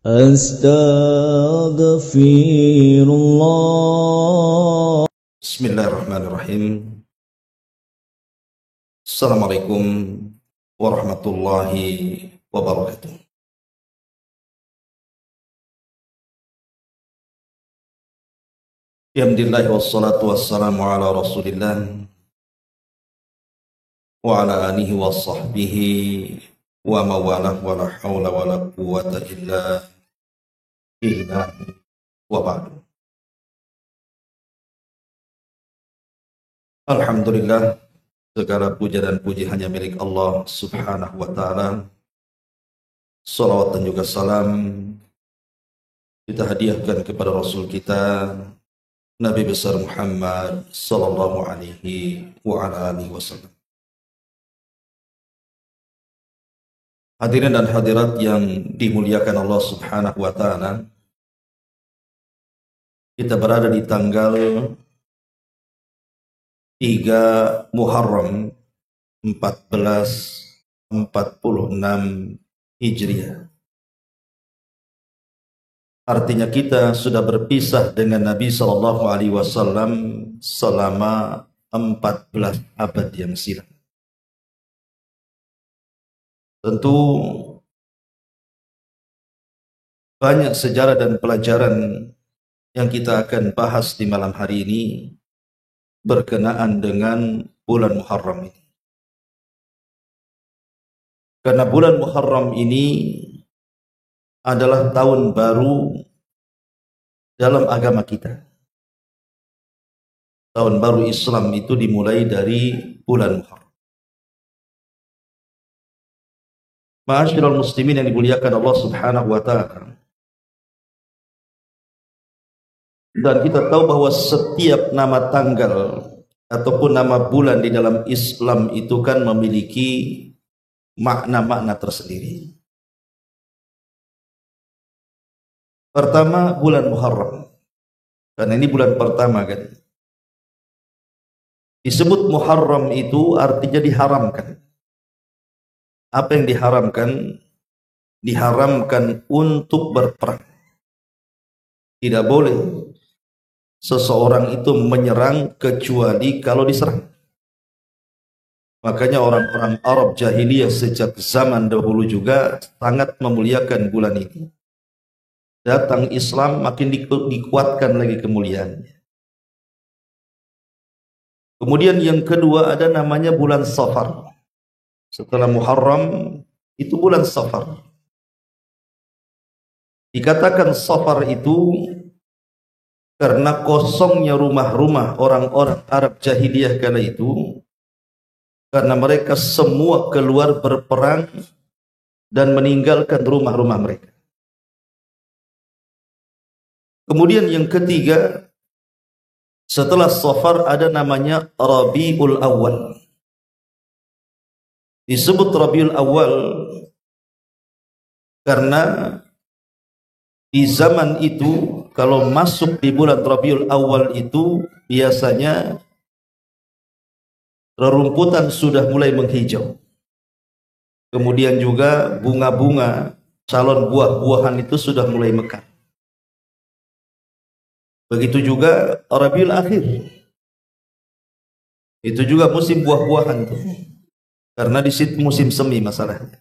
Astaghfirullah. Bismillahirrahmanirrahim. Assalamualaikum warahmatullahi wabarakatuh. Alhamdulillah wassalatu wassalamu ala rasulillah wa ala alihi wa sahbihi wa mawalah wa la hawla wa la quwwata illa billah wa ba'du. Alhamdulillah, segala puja dan puji hanya milik Allah subhanahu wa ta'ala. Salawat dan juga salam kita hadiahkan kepada Rasul kita Nabi besar Muhammad sallallahu alaihi wa ala alihi wasallam. Hadirin dan hadirat yang dimuliakan Allah subhanahu wa ta'ala, kita berada di tanggal 3 Muharram 1446 Hijriah. Artinya kita sudah berpisah dengan Nabi sallallahu alaihi wasallam selama 14 abad yang silam. Tentu banyak sejarah dan pelajaran yang kita akan bahas di malam hari ini berkenaan dengan bulan Muharram ini. Karena bulan Muharram ini adalah tahun baru dalam agama kita. Tahun baru Islam itu dimulai dari bulan Muharram. Ma'asyiral muslimin yang dimuliakan Allah subhanahu wa ta'ala. Dan kita tahu bahwa setiap nama tanggal ataupun nama bulan di dalam Islam itu kan memiliki makna-makna tersendiri. Pertama, bulan Muharram. Karena ini bulan pertama kan. Disebut Muharram itu artinya diharamkan. Apa yang diharamkan? Diharamkan untuk berperang. Tidak boleh seseorang itu menyerang kecuali kalau diserang. Makanya orang-orang Arab jahiliyah sejak zaman dahulu juga sangat memuliakan bulan ini. Datang Islam makin dikuatkan lagi kemuliaannya. Kemudian yang kedua ada namanya bulan Safar. Setelah Muharram itu bulan Safar. Dikatakan Safar itu karena kosongnya rumah-rumah orang-orang Arab jahiliyah kala itu, karena mereka semua keluar berperang dan meninggalkan rumah-rumah mereka. Kemudian yang ketiga, setelah Safar ada namanya Rabiul Awal. Disebut Rabiul Awal karena di zaman itu kalau masuk di bulan Rabiul Awal itu biasanya rerumputan sudah mulai menghijau. Kemudian juga bunga-bunga calon buah-buahan itu sudah mulai mekar. Begitu juga Rabiul Akhir. Itu juga musim buah-buahan tuh. Karena di situ musim semi masalahnya.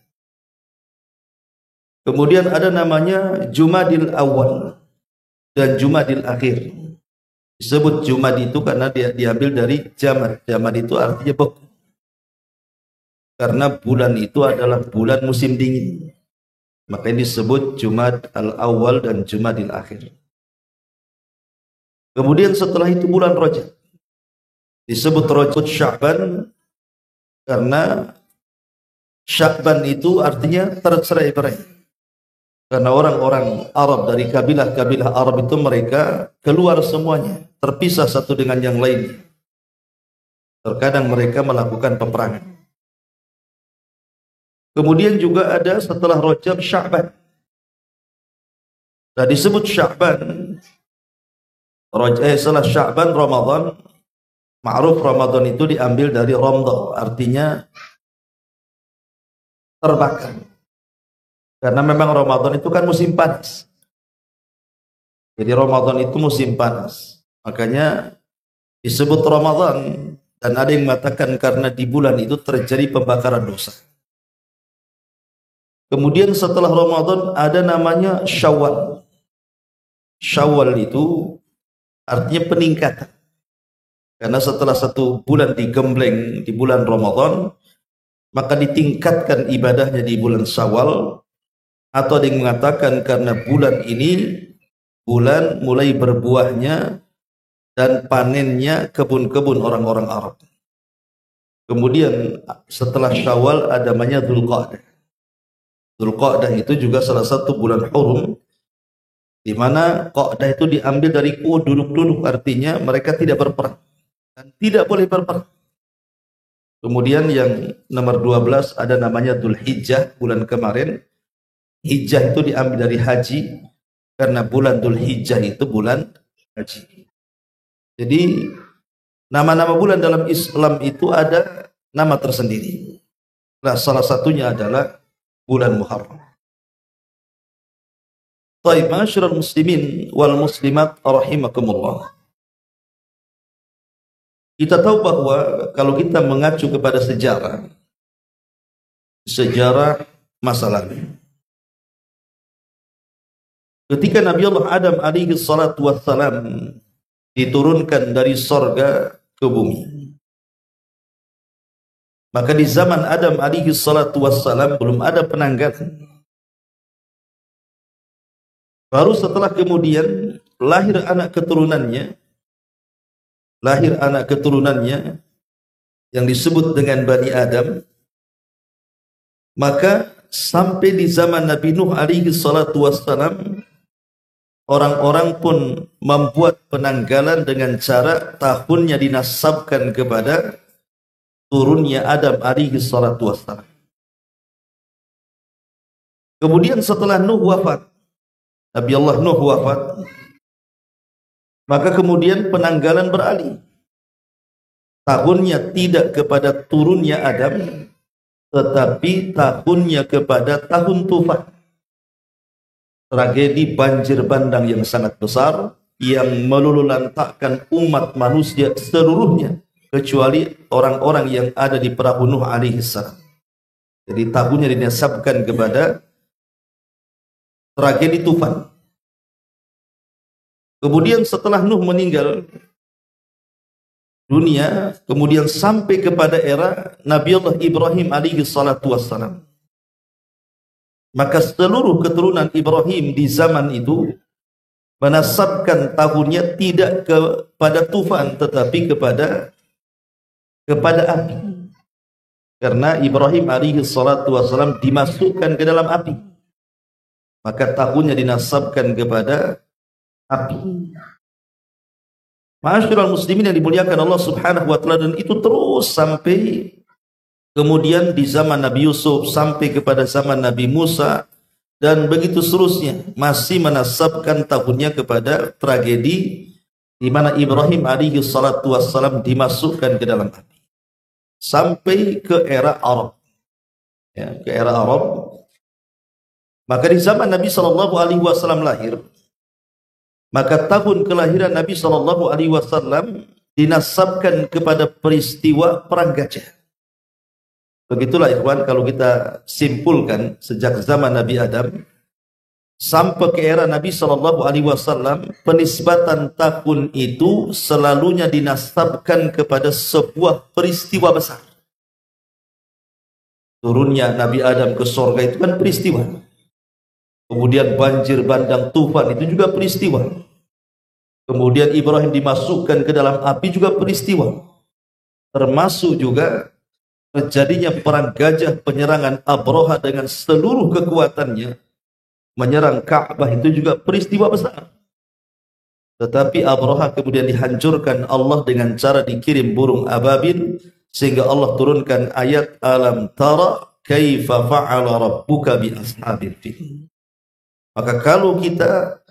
Kemudian ada namanya Jumadil Awal dan Jumadil Akhir. Disebut Jumad itu karena dia diambil dari Jamad. Jamad itu artinya beku. Karena bulan itu adalah bulan musim dingin. Makanya disebut Jumad Al-Awwal dan Jumadil Akhir. Kemudian setelah itu bulan Rajab. Disebut Rajab Sya'ban karena Sya'ban itu artinya tercerai-berai. Karena orang-orang Arab dari kabilah-kabilah Arab itu mereka keluar semuanya, terpisah satu dengan yang lain. Terkadang mereka melakukan peperangan. Kemudian juga ada setelah Rajab Sya'ban. Nah, disebut Sya'ban. Setelah Sya'ban Ramadan. Ma'ruf Ramadan itu diambil dari Ramdha, artinya terbakar. Karena memang Ramadan itu kan musim panas. Jadi Ramadan itu musim panas. Makanya disebut Ramadan, dan ada yang mengatakan karena di bulan itu terjadi pembakaran dosa. Kemudian setelah Ramadan ada namanya Syawal. Syawal itu artinya peningkatan. Karena setelah satu bulan digembleng di bulan Ramadan, maka ditingkatkan ibadahnya di bulan Syawal. Atau ada yang mengatakan karena bulan ini bulan mulai berbuahnya dan panennya kebun-kebun orang-orang Arab. Kemudian setelah Syawal ada namanya Dzulqa'dah. Dzulqa'dah itu juga salah satu bulan hurum, di mana Qa'dah itu diambil dari duduk-duduk, artinya mereka tidak berperang dan tidak boleh berperang. Kemudian yang nomor 12 ada namanya Dzulhijjah, bulan kemarin. Hijjah itu diambil dari haji, karena bulan Dzulhijjah itu bulan haji. Jadi nama-nama bulan dalam Islam itu ada nama tersendiri. Nah, salah satunya adalah bulan Muharram. Baik, ma'asyiral muslimin wal muslimat rahimakumullah. Kita tahu bahwa kalau kita mengacu kepada sejarah masa lalu, ketika Nabi Allah Adam alaihi salatu wassalam diturunkan dari sorga ke bumi, maka di zaman Adam alaihi salatu wassalam belum ada penanggalan. Baru setelah kemudian lahir anak keturunannya yang disebut dengan Bani Adam. Maka sampai di zaman Nabi Nuh alaihi salatu wassalam, orang-orang pun membuat penanggalan dengan cara tahunnya dinasabkan kepada turunnya Adam alaihi salatu wassalam. Kemudian setelah Nuh wafat, Nabi Allah Nuh wafat, maka kemudian penanggalan beralih. Tahunnya tidak kepada turunnya Adam, tetapi tahunnya kepada tahun tufan. Tragedi banjir bandang yang sangat besar yang meluluhlantakkan umat manusia seluruhnya, kecuali orang-orang yang ada di perahu Nuh alaihi salam. Jadi tahunnya dinasabkan kepada tragedi tufan. Kemudian setelah Nuh meninggal dunia, kemudian sampai kepada era Nabi Allah Ibrahim alaihi salatu wassalam. Maka seluruh keturunan Ibrahim di zaman itu menasabkan tahunnya tidak kepada tufan, tetapi kepada api. Karena Ibrahim alaihi salatu wassalam dimasukkan ke dalam api, maka tahunnya dinasabkan kepada api. Ma'asyiral muslimin yang dimuliakan Allah Subhanahu wa taala, dan itu terus sampai kemudian di zaman Nabi Yusuf, sampai kepada zaman Nabi Musa, dan begitu seterusnya, masih menasabkan tahunnya kepada tragedi di mana Ibrahim alaihi salatu wassalam dimasukkan ke dalam api. Sampai ke era Arab. Ya, ke era Arab. Maka di zaman Nabi sallallahu alaihi wasallam lahir, maka tahun kelahiran Nabi sallallahu alaihi wasallam dinasabkan kepada peristiwa perang gajah. Begitulah ikhwan, kalau kita simpulkan sejak zaman Nabi Adam sampai ke era Nabi sallallahu alaihi wasallam, penisbatan tahun itu selalunya dinasabkan kepada sebuah peristiwa besar. Turunnya Nabi Adam ke surga itu kan peristiwa. Kemudian banjir bandang tufan itu juga peristiwa. Kemudian Ibrahim dimasukkan ke dalam api juga peristiwa. Termasuk juga terjadinya perang gajah, penyerangan Abraha dengan seluruh kekuatannya menyerang Ka'bah, itu juga peristiwa besar. Tetapi Abraha kemudian dihancurkan Allah dengan cara dikirim burung ababil, sehingga Allah turunkan ayat alam tara kaifa fa'ala rabbuka bi ashabil fil. Maka kalau kita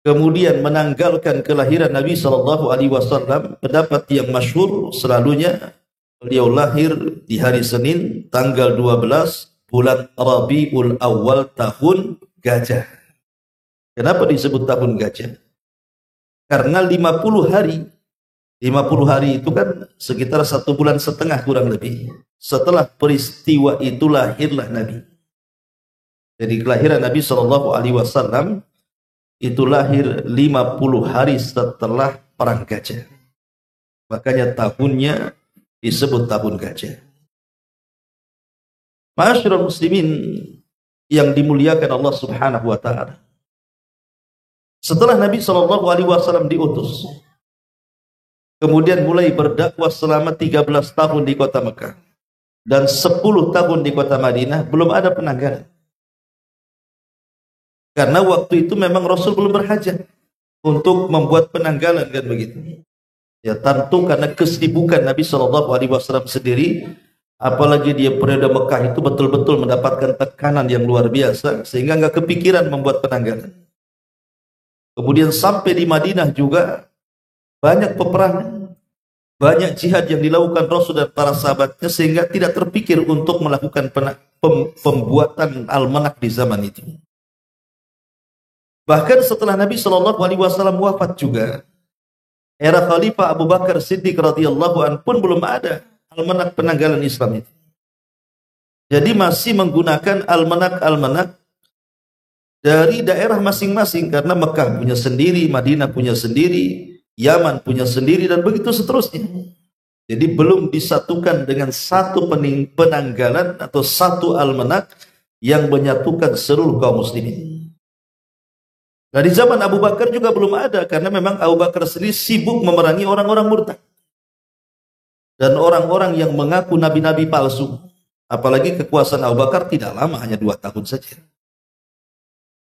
kemudian menanggalkan kelahiran Nabi sallallahu alaihi wasallam, pendapat yang masyhur selalunya beliau lahir di hari Senin tanggal 12 bulan Rabiul Awal tahun gajah. Kenapa disebut tahun gajah? Karena 50 hari. 50 hari itu kan sekitar 1,5 bulan kurang lebih. Setelah peristiwa itu lahirlah Nabi. Jadi kelahiran Nabi SAW itu lahir 50 hari setelah perang gajah. Makanya tahunnya disebut tahun gajah. Ma'asyiral muslimin yang dimuliakan Allah Subhanahu wa taala. Setelah Nabi SAW diutus, kemudian mulai berdakwah selama 13 tahun di kota Mekah dan 10 tahun di kota Madinah, belum ada penanggalan. Karena waktu itu memang Rasul belum berhajat untuk membuat penanggalan, kan begitu. Ya tentu karena kesibukan Nabi SAW sendiri, apalagi dia periode Mekah itu betul-betul mendapatkan tekanan yang luar biasa, sehingga nggak kepikiran membuat penanggalan. Kemudian sampai di Madinah juga banyak peperangan, banyak jihad yang dilakukan Rasul dan para sahabatnya, sehingga tidak terpikir untuk melakukan pembuatan almanak di zaman itu. Bahkan setelah Nabi SAW wafat juga, era Khalifah Abu Bakar Siddiq radhiyallahu anhu pun belum ada almanak penanggalan Islam itu. Jadi masih menggunakan almanak-almanak dari daerah masing-masing, karena Mekah punya sendiri, Madinah punya sendiri, Yaman punya sendiri, dan begitu seterusnya. Jadi belum disatukan dengan satu penanggalan atau satu almanak yang menyatukan seluruh kaum muslimin. Nah, di zaman Abu Bakar juga belum ada, karena memang Abu Bakar sendiri sibuk memerangi orang-orang murtad dan orang-orang yang mengaku nabi-nabi palsu. Apalagi kekuasaan Abu Bakar tidak lama, hanya 2 tahun saja.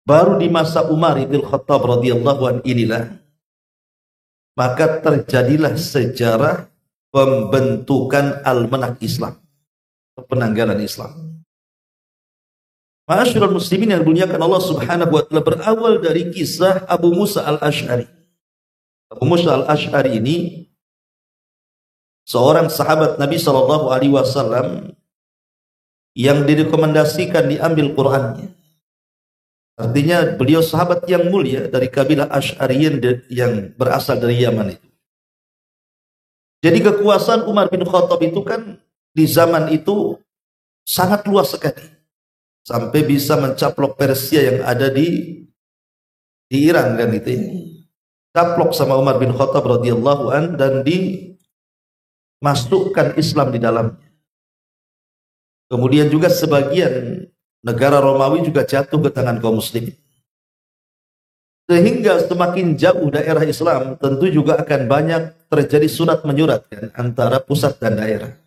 Baru di masa Umar ibn Khattab radhiyallahu anhu inilah maka terjadilah sejarah pembentukan almanak Islam, penanggalan Islam. Ma'asyiral muslimin yang dimuliakan Allah Subhanahu wa taala, berawal dari kisah Abu Musa al-Asy'ari. Abu Musa al-Asy'ari ini seorang sahabat Nabi SAW yang direkomendasikan diambil Qur'annya. Artinya beliau sahabat yang mulia dari kabilah Asy'ariyin yang berasal dari Yaman itu. Jadi kekuasaan Umar bin Khattab itu kan di zaman itu sangat luas sekali, sampai bisa mencaplok Persia yang ada di Iran, kan itu. Caplok sama Umar bin Khattab radhiyallahu an dan dimasukkan Islam di dalamnya. Kemudian juga sebagian negara Romawi juga jatuh ke tangan kaum muslimin. Sehingga semakin jauh daerah Islam, tentu juga akan banyak terjadi surat menyurat kan, antara pusat dan daerah.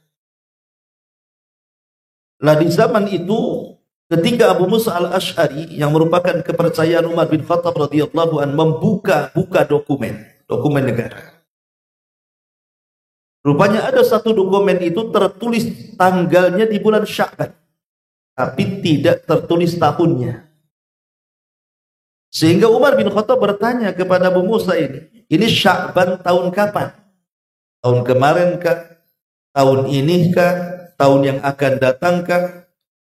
Lah di zaman itu, ketika Abu Musa al-Asy'ari yang merupakan kepercayaan Umar bin Khattab radhiyallahu an membuka dokumen negara. Rupanya ada satu dokumen itu tertulis tanggalnya di bulan Sya'ban, tapi tidak tertulis tahunnya. Sehingga Umar bin Khattab bertanya kepada Abu Musa ini Sya'ban tahun kapan? Tahun kemarin kah? Tahun ini kah? Tahun yang akan datang kah?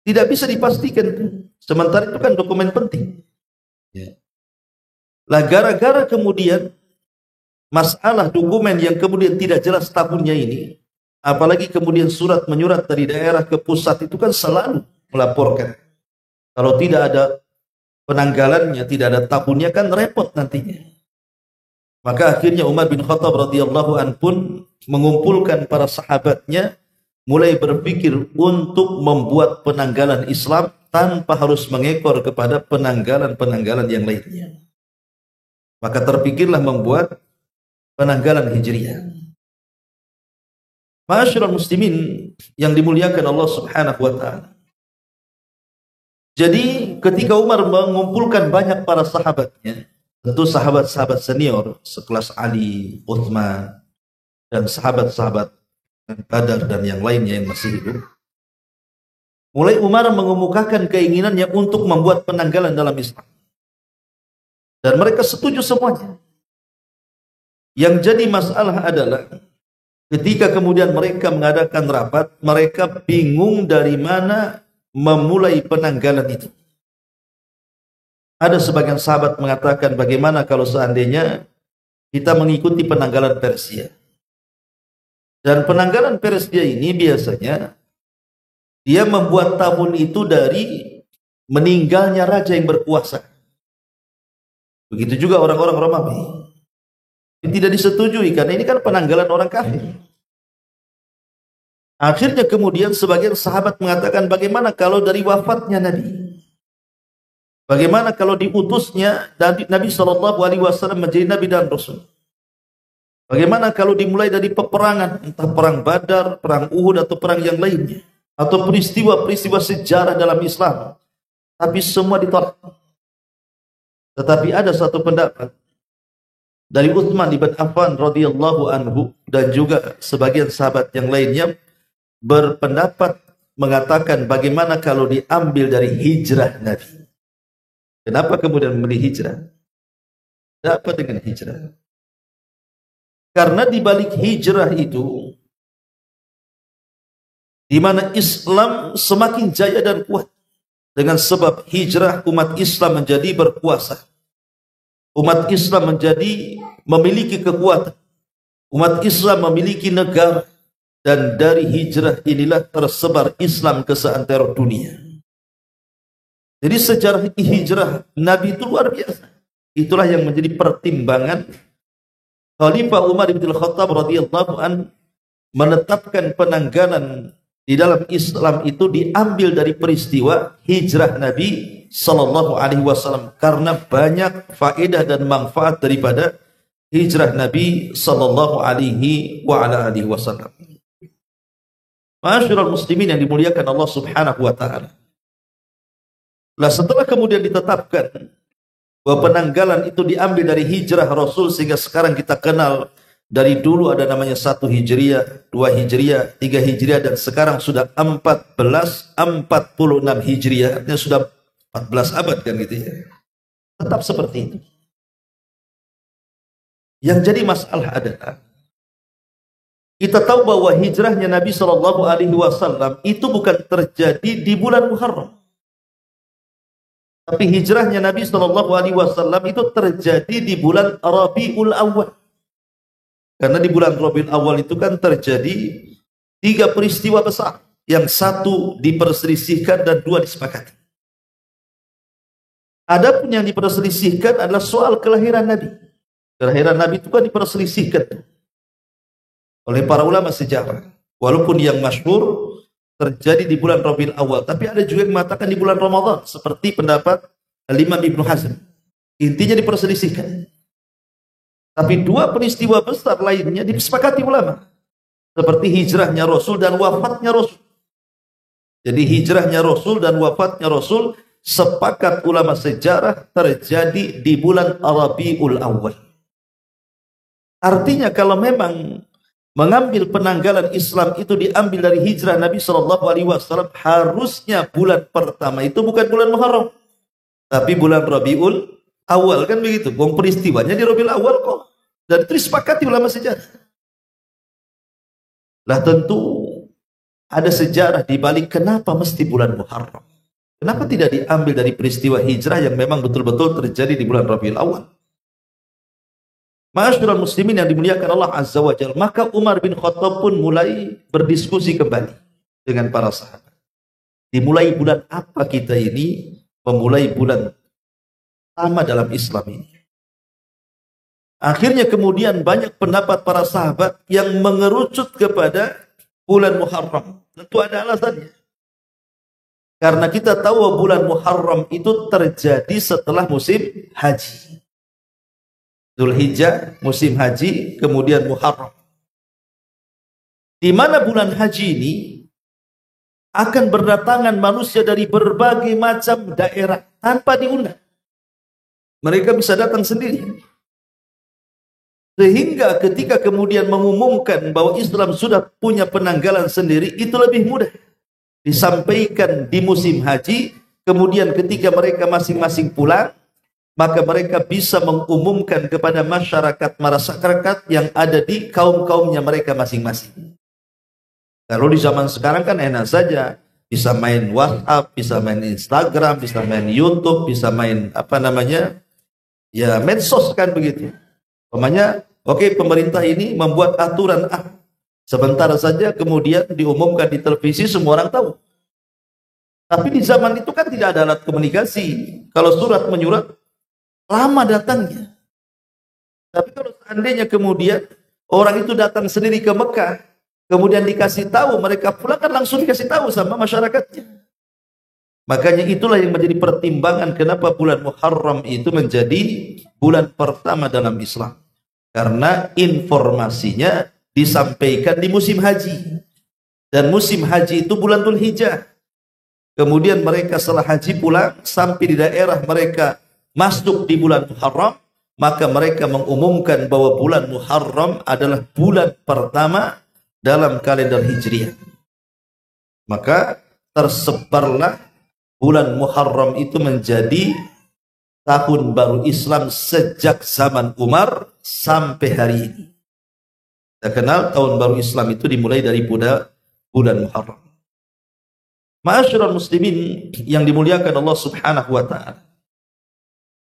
Tidak bisa dipastikan. Sementara itu kan dokumen penting. Lah gara-gara kemudian masalah dokumen yang kemudian tidak jelas tahunnya ini, apalagi kemudian surat menyurat dari daerah ke pusat, itu kan selalu melaporkan. Kalau tidak ada penanggalannya, tidak ada tahunnya, kan repot nantinya. Maka akhirnya Umar bin Khattab radhiyallahu an pun mengumpulkan para sahabatnya, mulai berpikir untuk membuat penanggalan Islam tanpa harus mengekor kepada penanggalan-penanggalan yang lainnya. Maka terpikirlah membuat penanggalan Hijriah. Ma'asyiral muslimin yang dimuliakan Allah Subhanahu wa taala. Jadi ketika Umar mengumpulkan banyak para sahabatnya, tentu sahabat-sahabat senior sekelas Ali, Utsman, dan sahabat-sahabat Badar dan yang lainnya yang masih hidup, mulai Umar mengemukakan keinginannya untuk membuat penanggalan dalam Islam. Dan mereka setuju semuanya. Yang jadi masalah adalah ketika kemudian mereka mengadakan rapat, mereka bingung dari mana memulai penanggalan itu. Ada sebagian sahabat mengatakan, bagaimana kalau seandainya kita mengikuti penanggalan Persia. Dan penanggalan Persia ini biasanya dia membuat tahun itu dari meninggalnya raja yang berkuasa. Begitu juga orang-orang Romawi. Tidak disetujui karena ini kan penanggalan orang kafir. Akhirnya kemudian sebagian sahabat mengatakan, bagaimana kalau dari wafatnya Nabi? Bagaimana kalau diutusnya Nabi SAW menjadi Nabi dan Rasul? Bagaimana kalau dimulai dari peperangan, entah perang Badar, perang Uhud atau perang yang lainnya, atau peristiwa-peristiwa sejarah dalam Islam, tapi semua ditolak. Tetapi ada satu pendapat dari Utsman bin Affan radhiyallahu anhu dan juga sebagian sahabat yang lainnya berpendapat mengatakan, bagaimana kalau diambil dari hijrah Nabi? Kenapa kemudian memilih hijrah? Apa dengan hijrah? Karena di balik hijrah itu, di mana Islam semakin jaya dan kuat, dengan sebab hijrah umat Islam menjadi berkuasa. Umat Islam menjadi memiliki kekuatan. Umat Islam memiliki negara, dan dari hijrah inilah tersebar Islam ke seantero dunia. Jadi sejarah hijrah Nabi itu luar biasa. Itulah yang menjadi pertimbangan Khalifah Umar bin Khattab radhiyallahu an menetapkan penanggalan di dalam Islam itu diambil dari peristiwa hijrah Nabi sallallahu alaihi wasallam, karena banyak faedah dan manfaat daripada hijrah Nabi sallallahu alaihi wasallam. Ma'asyiral muslimin yang dimuliakan Allah Subhanahu wa taala. Nah, setelah kemudian ditetapkan bahwa penanggalan itu diambil dari hijrah Rasul, sehingga sekarang kita kenal dari dulu ada namanya 1 Hijriah, 2 Hijriah, 3 Hijriah, dan sekarang sudah 1446 Hijriah, artinya sudah 14 abad kan gitu ya. Tetap seperti itu. Yang jadi masalah adalah kita tahu bahwa hijrahnya Nabi Shallallahu Alaihi Wasallam itu bukan terjadi di bulan Muharram, tapi hijrahnya Nabi Shallallahu Alaihi Wasallam itu terjadi di bulan Rabiul Awal. Karena di bulan Rabiul Awal itu kan terjadi 3 peristiwa besar, yang 1 diperselisihkan dan 2 disepakati. Adapun yang diperselisihkan adalah soal kelahiran Nabi. Kelahiran Nabi itu kan diperselisihkan oleh para ulama sejarah. Walaupun yang masyhur terjadi di bulan Rabiul Awal, tapi ada juga yang mengatakan di bulan Ramadan, seperti pendapat Imam Ibnu Hazm. Intinya diperselisihkan. Tapi 2 peristiwa besar lainnya disepakati ulama, seperti hijrahnya Rasul dan wafatnya Rasul. Jadi hijrahnya Rasul dan wafatnya Rasul, sepakat ulama sejarah terjadi di bulan Rabiul Awal. Artinya kalau memang mengambil penanggalan Islam itu diambil dari hijrah Nabi Shallallahu Alaihi Wasallam, harusnya bulan pertama itu bukan bulan Muharram, tapi bulan Rabiul Awal, kan begitu. Wong peristiwanya di Rabiul Awal kok, dan itu disepakati ulama sejarah. Lah tentu ada sejarah di balik kenapa mesti bulan Muharram. Kenapa tidak diambil dari peristiwa hijrah yang memang betul-betul terjadi di bulan Rabiul Awal? Ma'asyiral muslimin yang dimuliakan Allah Azza wa Jalla, maka Umar bin Khattab pun mulai berdiskusi kembali dengan para sahabat. Dimulai bulan apa kita ini memulai bulan pertama dalam Islam ini? Akhirnya kemudian banyak pendapat para sahabat yang mengerucut kepada bulan Muharram. Tentu ada alasannya. Karena kita tahu bulan Muharram itu terjadi setelah musim haji. Dzulhijjah, musim haji, kemudian Muharram. Di mana bulan haji ini akan berdatangan manusia dari berbagai macam daerah tanpa diundang. Mereka bisa datang sendiri. Sehingga ketika kemudian mengumumkan bahwa Islam sudah punya penanggalan sendiri, itu lebih mudah. Disampaikan di musim haji, kemudian ketika mereka masing-masing pulang, maka mereka bisa mengumumkan kepada masyarakat yang ada di kaum-kaumnya mereka masing-masing. Kalau di zaman sekarang kan enak saja, bisa main WhatsApp, bisa main Instagram, bisa main YouTube, bisa main apa namanya, ya medsos kan begitu. Umpamanya, oke, pemerintah ini membuat aturan sebentar saja kemudian diumumkan di televisi, semua orang tahu. Tapi di zaman itu kan tidak ada alat komunikasi. Kalau surat menyurat, lama datangnya. Tapi kalau seandainya kemudian orang itu datang sendiri ke Mekah, kemudian dikasih tahu, mereka pulang kan langsung dikasih tahu sama masyarakatnya. Makanya itulah yang menjadi pertimbangan kenapa bulan Muharram itu menjadi bulan pertama dalam Islam. Karena informasinya disampaikan di musim haji. Dan musim haji itu bulan Dzulhijjah. Kemudian mereka setelah haji pulang, sampai di daerah mereka masuk di bulan Muharram, maka mereka mengumumkan bahwa bulan Muharram adalah bulan pertama dalam kalender Hijriah. Maka tersebarlah bulan Muharram itu menjadi tahun baru Islam sejak zaman Umar sampai hari ini. Kita kenal tahun baru Islam itu dimulai dari bulan Muharram. Ma'asyiral muslimin yang dimuliakan Allah Subhanahu wa taala.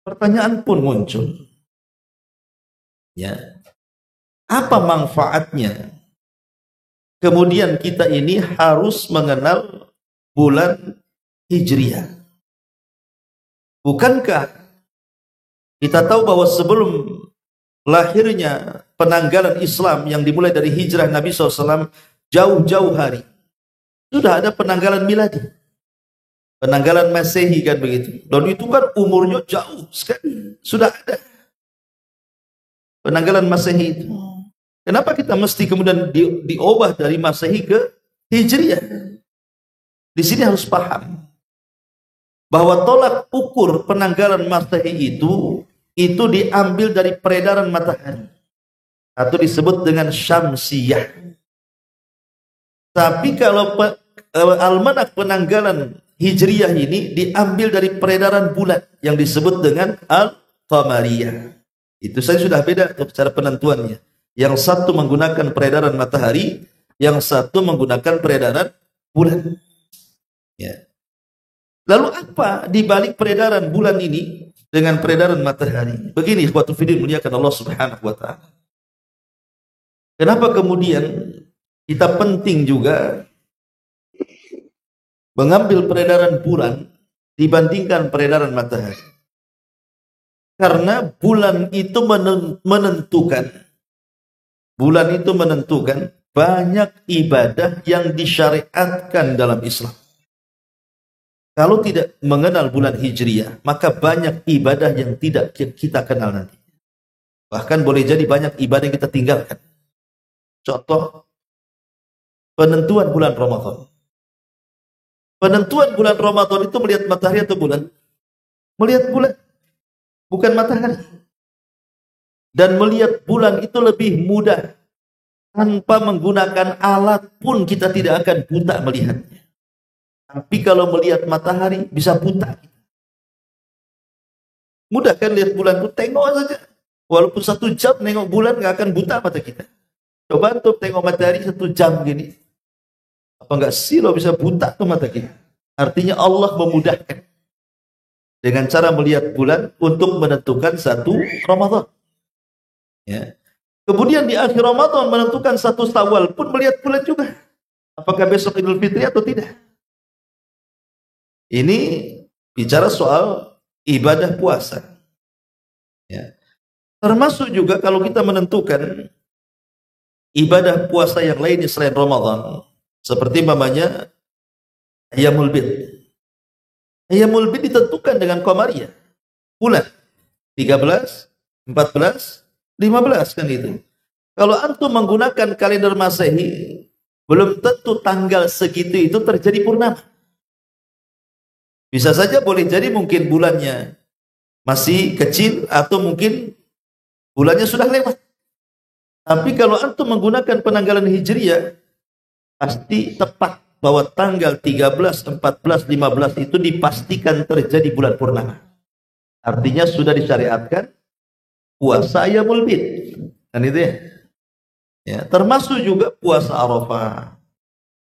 Pertanyaan pun muncul. Ya. Apa manfaatnya? Kemudian kita ini harus mengenal bulan Hijriah. Bukankah kita tahu bahwa sebelum lahirnya penanggalan Islam yang dimulai dari hijrah Nabi SAW jauh-jauh hari, sudah ada penanggalan miladi, penanggalan Masehi kan begitu. Dan itu kan umurnya jauh sekali, sudah ada penanggalan Masehi itu. Kenapa kita mesti kemudian diubah dari Masehi ke Hijriah? Di sini harus paham bahwa tolak ukur penanggalan Masehi itu diambil dari peredaran matahari atau disebut dengan Syamsiyah. Tapi kalau almanak penanggalan Hijriah ini diambil dari peredaran bulan yang disebut dengan Al-Qamariyah. Itu saya sudah beda cara penentuannya. Yang satu menggunakan peredaran matahari, yang satu menggunakan peredaran bulan. Ya. Lalu apa di balik peredaran bulan ini dengan peredaran matahari? Begini, ikhwatul fillah muliakan Allah Subhanahu wa taala. Kenapa kemudian kita penting juga mengambil peredaran bulan dibandingkan peredaran matahari? Karena bulan itu menentukan banyak ibadah yang disyariatkan dalam Islam. Kalau tidak mengenal bulan Hijriah, maka banyak ibadah yang tidak kita kenal nanti. Bahkan boleh jadi banyak ibadah yang kita tinggalkan. Contoh, penentuan bulan Ramadan. Penentuan bulan Ramadan itu melihat matahari atau bulan? Melihat bulan, bukan matahari. Dan melihat bulan itu lebih mudah. Tanpa menggunakan alat pun kita tidak akan buta melihatnya. Tapi kalau melihat matahari bisa buta. Mudah kan lihat bulan itu, tengok saja. Walaupun 1 jam nengok bulan nggak akan buta mata kita. Coba tuh tengok matahari 1 jam gini. Apa enggak silo bisa buta tuh mata kita. Artinya Allah memudahkan dengan cara melihat bulan untuk menentukan 1 Ramadan. Ya. Kemudian di akhir Ramadan menentukan 1 Syawal pun melihat bulan juga. Apakah besok Idul Fitri atau tidak? Ini bicara soal ibadah puasa. Ya. Termasuk juga kalau kita menentukan ibadah puasa yang lainnya selain Ramadan, seperti namanya Ayyamul Bid. Ayyamul Bid ditentukan dengan Qamariyah. Bulan 13, 14, 15 kan itu. Kalau antum menggunakan kalender Masehi, belum tentu tanggal segitu itu terjadi purnama. Bisa saja boleh jadi mungkin bulannya masih kecil atau mungkin bulannya sudah lewat. Tapi kalau antum menggunakan penanggalan Hijriah, pasti tepat bahwa tanggal 13, 14, 15 itu dipastikan terjadi bulan purnama. Artinya sudah disyariatkan puasa Ayyamul Bid. Dan itu ya. Ya, termasuk juga puasa Arafah,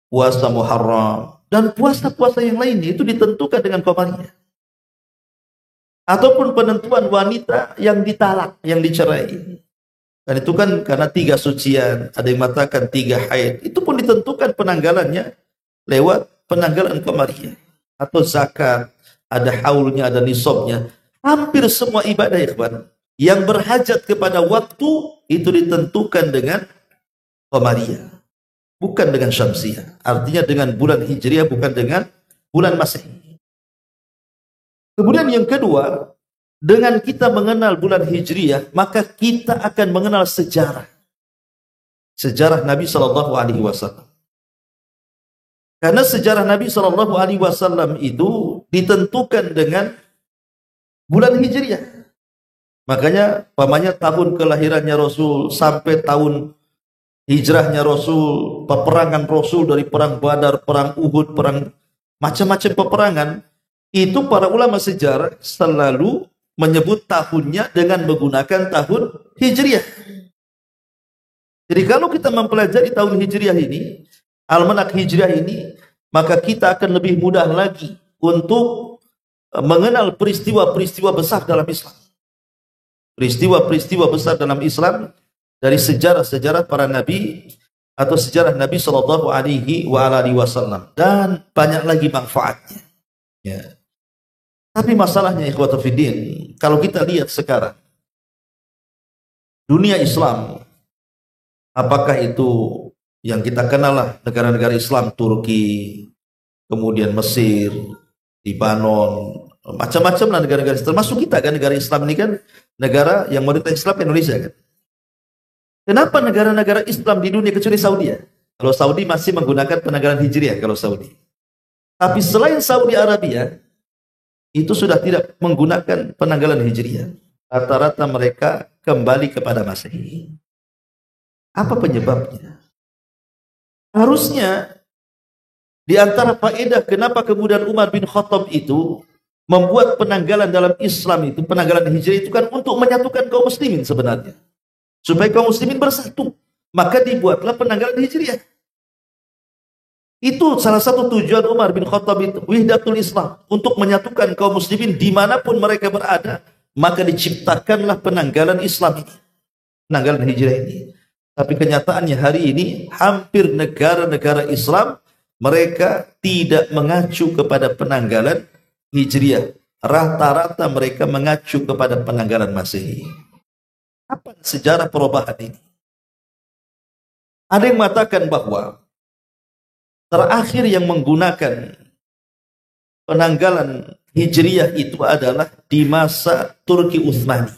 puasa Muharram, Dan puasa-puasa yang lainnya itu ditentukan dengan qamariyah. Ataupun penentuan wanita yang ditalak, yang dicerai. Dan itu kan karena 3 sucian, ada yang mengatakan 3 haid. Itu pun ditentukan penanggalannya lewat penanggalan qamariyah. Atau zakat, ada haulnya, ada nisabnya. Hampir semua ibadah, ikhwan, yang berhajat kepada waktu itu ditentukan dengan qamariyah, bukan dengan syamsiyah. Artinya dengan bulan hijriah, bukan dengan bulan masehi. Kemudian yang kedua, dengan kita mengenal bulan hijriah, maka kita akan mengenal sejarah Nabi Shallallahu Alaihi Wasallam. Karena sejarah Nabi Shallallahu Alaihi Wasallam itu ditentukan dengan bulan hijriah. Makanya pamannya tahun kelahirannya Rasul sampai tahun hijrahnya Rasul, peperangan Rasul dari perang Badar, perang Uhud, perang macam-macam peperangan, itu para ulama sejarah selalu menyebut tahunnya dengan menggunakan tahun hijriah. Jadi kalau kita mempelajari tahun hijriah ini, almanak hijriah ini, maka kita akan lebih mudah lagi untuk mengenal peristiwa-peristiwa besar dalam Islam. Peristiwa-peristiwa besar dalam Islam dari sejarah-sejarah para nabi atau sejarah Nabi Shallallahu Alaihi Wasallam, dan banyak lagi manfaatnya. Ya. Tapi masalahnya ikhwata fiddin, kalau kita lihat sekarang dunia Islam, apakah itu yang kita kenal lah negara-negara Islam, Turki, kemudian Mesir, Lebanon, macam-macam lah negara-negara Islam, termasuk kita kan, negara Islam ini kan negara yang mayoritas Islam, Indonesia kan. Kenapa negara-negara Islam di dunia kecuali Saudi ya? Kalau Saudi masih menggunakan penanggalan hijriah kalau Saudi. Tapi selain Saudi Arabia itu sudah tidak menggunakan penanggalan hijriah. Rata-rata mereka kembali kepada Masehi. Apa penyebabnya? Harusnya di antara faedah kenapa kemudian Umar bin Khattab itu membuat penanggalan dalam Islam itu, penanggalan hijriah itu kan untuk menyatukan kaum muslimin sebenarnya. Supaya kaum muslimin bersatu. Maka dibuatlah penanggalan hijriah. Itu salah satu tujuan Umar bin Khattab itu, wihdatul Islam, untuk menyatukan kaum muslimin dimanapun mereka berada. Maka diciptakanlah penanggalan Islam ini, penanggalan hijriah ini. Tapi kenyataannya hari ini hampir negara-negara Islam mereka tidak mengacu kepada penanggalan hijriah. Rata-rata mereka mengacu kepada penanggalan Masehi. Apa sejarah perubahan ini? Ada yang mengatakan bahwa terakhir yang menggunakan penanggalan hijriah itu adalah di masa Turki Utsmani.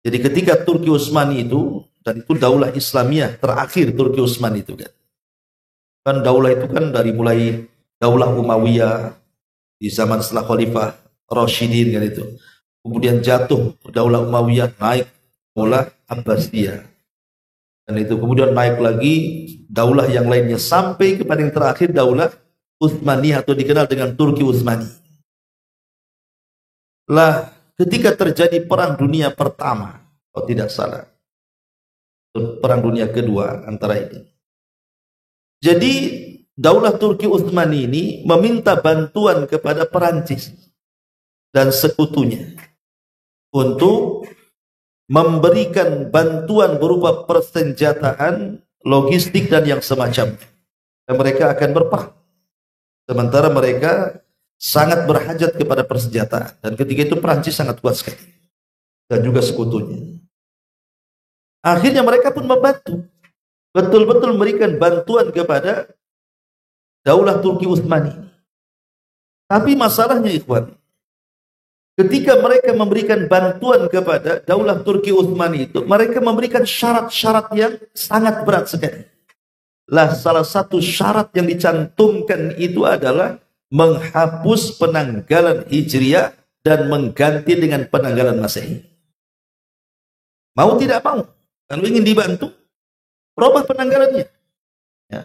Jadi ketika Turki Utsmani itu, dan itu daulah Islamiyah terakhir Turki Utsmani itu kan. Kan daulah itu kan dari mulai daulah Umayyah di zaman setelah Khalifah Rasyidin kan itu. Kemudian jatuh daulah Umayyah, naik daulah Abbasiyah. Dan itu kemudian naik lagi daulah yang lainnya sampai kepada yang terakhir daulah Utsmaniyah atau dikenal dengan Turki Utsmani. Lah ketika terjadi perang dunia pertama, kalau tidak salah, perang dunia kedua antara ini. Jadi daulah Turki Utsmani ini meminta bantuan kepada Perancis dan sekutunya untuk memberikan bantuan berupa persenjataan, logistik dan yang semacamnya. Dan mereka akan berperang. Sementara mereka sangat berhajat kepada persenjataan. Dan ketika itu Perancis sangat kuat sekali. Dan juga sekutunya. Akhirnya mereka pun membantu. Betul-betul memberikan bantuan kepada daulah Turki Utsmani. Tapi masalahnya ikhwan, ketika mereka memberikan bantuan kepada daulah Turki Utsmani itu, mereka memberikan syarat-syarat yang sangat berat sekali. Lah salah satu syarat yang dicantumkan itu adalah menghapus penanggalan hijriah dan mengganti dengan penanggalan Masehi. Mau tidak mau, kalau ingin dibantu, rubah penanggalannya. Ya.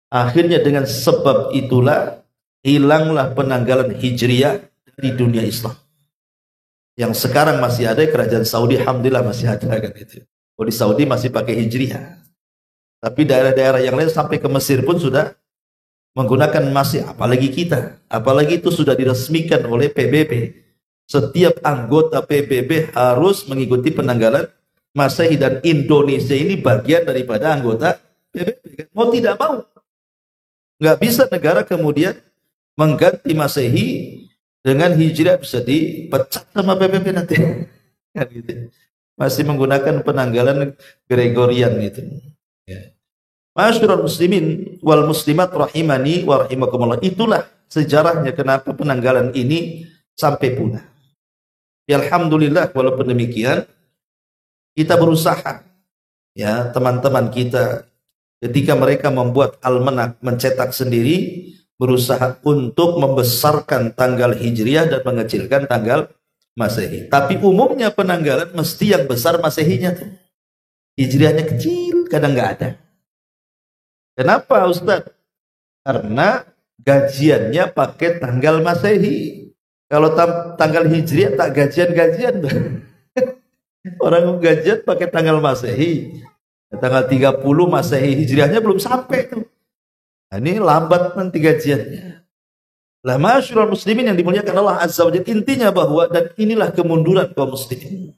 Akhirnya dengan sebab itulah hilanglah penanggalan hijriah di dunia Islam. Yang sekarang masih ada, kerajaan Saudi alhamdulillah masih ada kan itu. Oh, di Saudi masih pakai hijriah. Tapi daerah-daerah yang lain sampai ke Mesir pun sudah menggunakan masih, apalagi kita, apalagi itu sudah diresmikan oleh PBB. Setiap anggota PBB harus mengikuti penanggalan Masehi dan Indonesia ini bagian daripada anggota PBB. Mau tidak mau, nggak bisa negara kemudian mengganti Masehi dengan Hijriah, bisa dipecat sama PBB nanti. Kan gitu. Masih menggunakan penanggalan Gregorian gitu. Ya. Masyurul muslimin wal muslimat rahimani wa rahimakumullah. Itulah sejarahnya kenapa penanggalan ini sampai punah. Ya, alhamdulillah, walaupun demikian kita berusaha, ya, teman-teman kita ketika mereka membuat almanak, mencetak sendiri, berusaha untuk membesarkan tanggal Hijriah dan mengecilkan tanggal Masehi. Tapi umumnya penanggalan mesti yang besar Masehinya tuh. Hijriahnya kecil, kadang nggak ada. Kenapa Ustaz? Karena gajiannya pakai tanggal Masehi. Kalau tanggal Hijriah tak gajian-gajian. Orang gajian pakai tanggal Masehi. Tanggal 30 Masehi, Hijriahnya belum sampai tuh. Nah, ini lambat nanti gajiannya. Lah masyurul muslimin yang dimuliakan Allah Azza wa Jalla, intinya bahwa, dan inilah kemunduran kaum muslimin.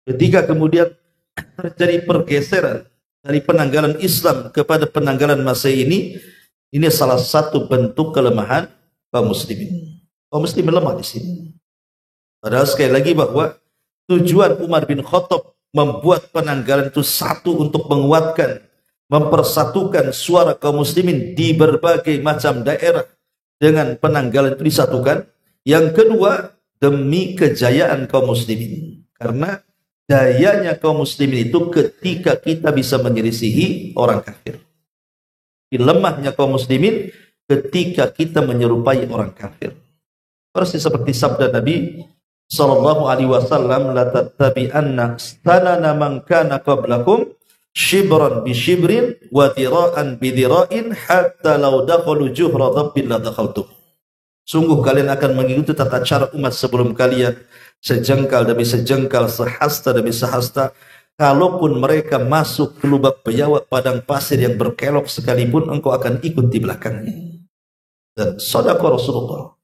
Ketika kemudian terjadi pergeseran dari penanggalan Islam kepada penanggalan Masehi ini salah satu bentuk kelemahan kaum muslimin. Kaum muslimin lemah di sini. Padahal sekali lagi bahwa tujuan Umar bin Khattab membuat penanggalan itu satu untuk menguatkan, mempersatukan suara kaum muslimin di berbagai macam daerah dengan penanggalan itu disatukan. Yang kedua, demi kejayaan kaum muslimin. Karena dayanya kaum muslimin itu ketika kita bisa menyelisihi orang kafir. Lemahnya kaum muslimin ketika kita menyerupai orang kafir. Persis seperti sabda Nabi sallallahu alaihi wasallam, la tattabi'anna sanana man kana qablakum shibran bi shibrin wa dira'an bi dira'in hatta law dakhalu juhra dhabbin la dakhaltum. Sungguh kalian akan mengikuti tata cara umat sebelum kalian, sejengkal demi sejengkal, sehasta demi sehasta. Kalaupun mereka masuk ke lubang biawak padang pasir yang berkelok sekalipun, engkau akan ikut di belakangnya. Dan sadaqah Rasulullah,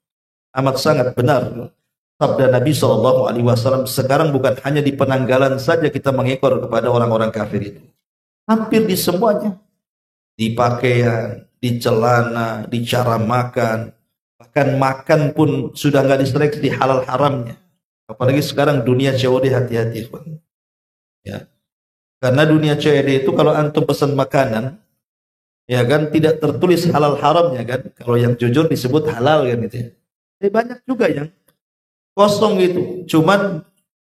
amat sangat benar sabda Nabi SAW. Sekarang bukan hanya di penanggalan saja kita mengekor kepada orang-orang kafir itu. Hampir di semuanya. Di pakaian, di celana, di cara makan. Bahkan makan pun sudah nggak diseleksi halal haramnya. Apalagi sekarang dunia COD, hati-hati. Ya. Karena dunia COD itu kalau antum pesan makanan, ya kan, tidak tertulis halal haramnya kan. Kalau yang jujur disebut halal kan itu ya. Banyak juga yang kosong itu, cuman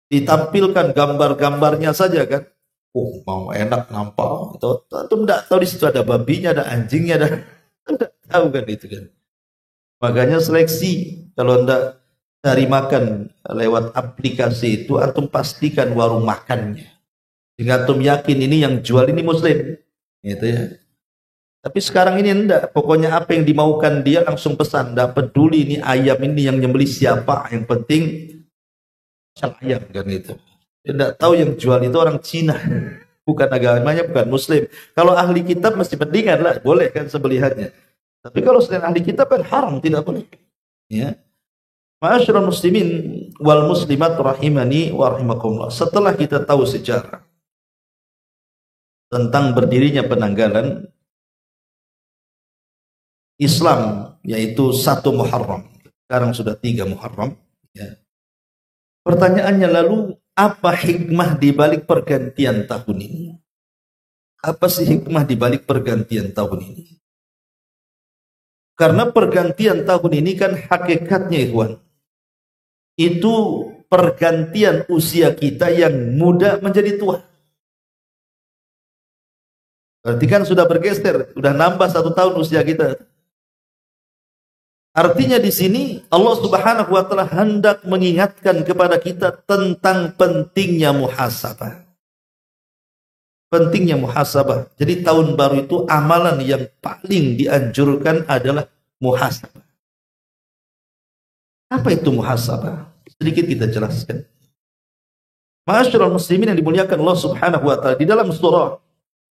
ditampilkan gambar-gambarnya saja kan. Mau enak nampak. Antum tidak tahu di situ ada babinya, ada anjingnya, ada tidak tahu kan itu kan. Makanya seleksi, kalau anda cari makan lewat aplikasi itu, antum pastikan warung makannya. Sehingga antum yakin ini yang jual ini muslim. Gitu ya. Tapi sekarang ini enggak, pokoknya apa yang dimaukan dia langsung pesan, enggak peduli ini ayam ini yang nyembelih siapa, yang penting ayam kan itu. Dia enggak tahu yang jual itu orang Cina, bukan agamanya, bukan muslim. Kalau ahli kitab masih mendingan lah, boleh kan sembelihannya. Tapi kalau selain ahli kitab kan haram, tidak boleh. Ya. Ma'asyiral muslimin wal muslimat rahimani wa rahimakumullah. Setelah kita tahu sejarah tentang berdirinya penanggalan Islam, yaitu 1 Muharram, sekarang sudah 3 Muharram ya. Pertanyaannya lalu, apa hikmah di balik pergantian tahun ini? Apa sih hikmah di balik pergantian tahun ini? Karena pergantian tahun ini kan hakikatnya ikhwan, itu pergantian usia kita yang muda menjadi tua. Berarti kan sudah bergeser, sudah nambah 1 tahun usia kita. Artinya di sini Allah Subhanahu wa taala hendak mengingatkan kepada kita tentang pentingnya muhasabah. Pentingnya muhasabah. Jadi tahun baru itu amalan yang paling dianjurkan adalah muhasabah. Apa itu muhasabah? Sedikit kita jelaskan. Ma'asyiral muslimin yang dimuliakan Allah Subhanahu wa taala, di dalam surah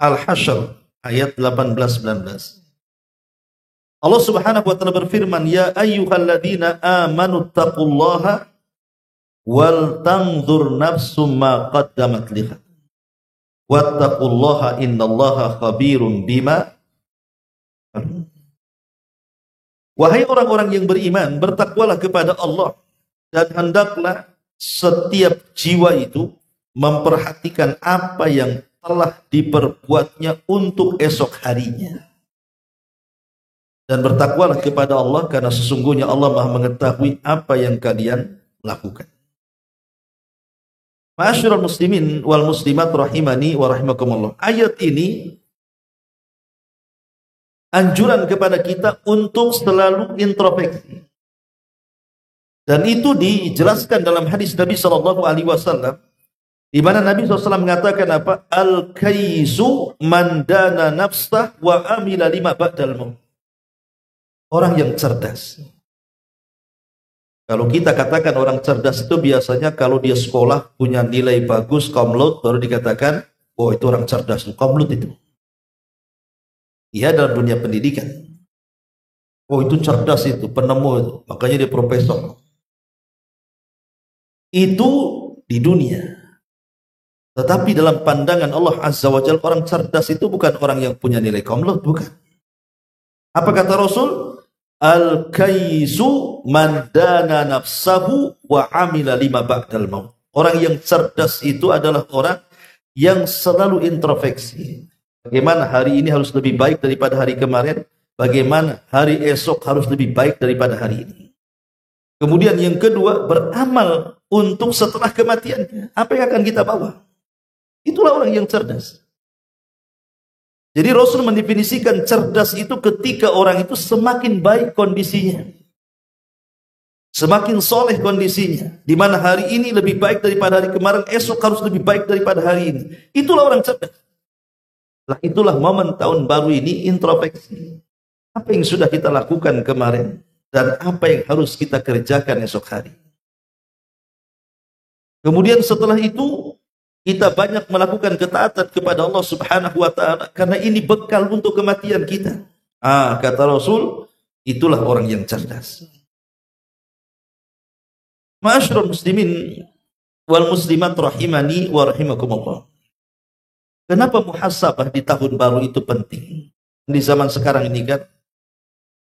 Al-Hasyr ayat 18-19. Allah Subhanahu wa taala berfirman, "Ya ayyuhalladzina amanu taqullaha wal tanzur nafsum ma qaddamat lighad. Wattaqullaha innallaha khabirum bima." Wahai orang-orang yang beriman, bertakwalah kepada Allah dan hendaklah setiap jiwa itu memperhatikan apa yang telah diperbuatnya untuk esok harinya. Dan bertakwalah kepada Allah karena sesungguhnya Allah Maha mengetahui apa yang kalian lakukan. Ma'asyiral muslimin wal muslimat rahimani wa rahimakumullah. Ayat ini anjuran kepada kita untuk selalu introspeksi. Dan itu dijelaskan dalam hadis Nabi sallallahu alaihi wasallam di mana Nabi SAW mengatakan apa? Al-kaisu man dana nafsah wa amila lima ba'dal maut. Orang yang cerdas. Kalau kita katakan orang cerdas itu biasanya kalau dia sekolah punya nilai bagus, komlut, baru dikatakan, oh itu orang cerdas, komlut itu. Iya, dalam dunia pendidikan. Oh itu cerdas itu, penemu itu, makanya dia profesor. Itu di dunia. Tetapi dalam pandangan Allah Azza wa Jalla, orang cerdas itu bukan orang yang punya nilai komlut, bukan. Apa kata Rasul? Al-kaisu man dana nafsahu wa amila lima ba'dal maut. Orang yang cerdas itu adalah orang yang selalu introspeksi. Bagaimana hari ini harus lebih baik daripada hari kemarin, bagaimana hari esok harus lebih baik daripada hari ini. Kemudian yang kedua, beramal untuk setelah kematian. Apa yang akan kita bawa? Itulah orang yang cerdas. Jadi Rasul mendefinisikan cerdas itu ketika orang itu semakin baik kondisinya, semakin soleh kondisinya, di mana hari ini lebih baik daripada hari kemarin, esok harus lebih baik daripada hari ini. Itulah orang cerdas. Itulah momen tahun baru ini, introspeksi. Apa yang sudah kita lakukan kemarin dan apa yang harus kita kerjakan esok hari. Kemudian setelah itu kita banyak melakukan ketaatan kepada Allah Subhanahu wa taala karena ini bekal untuk kematian kita. Kata Rasul, itulah orang yang cerdas. Ma'asyiral muslimin wal muslimat rahimani wa rahimakumullah. Kenapa muhasabah di tahun baru itu penting? Di zaman sekarang ini kan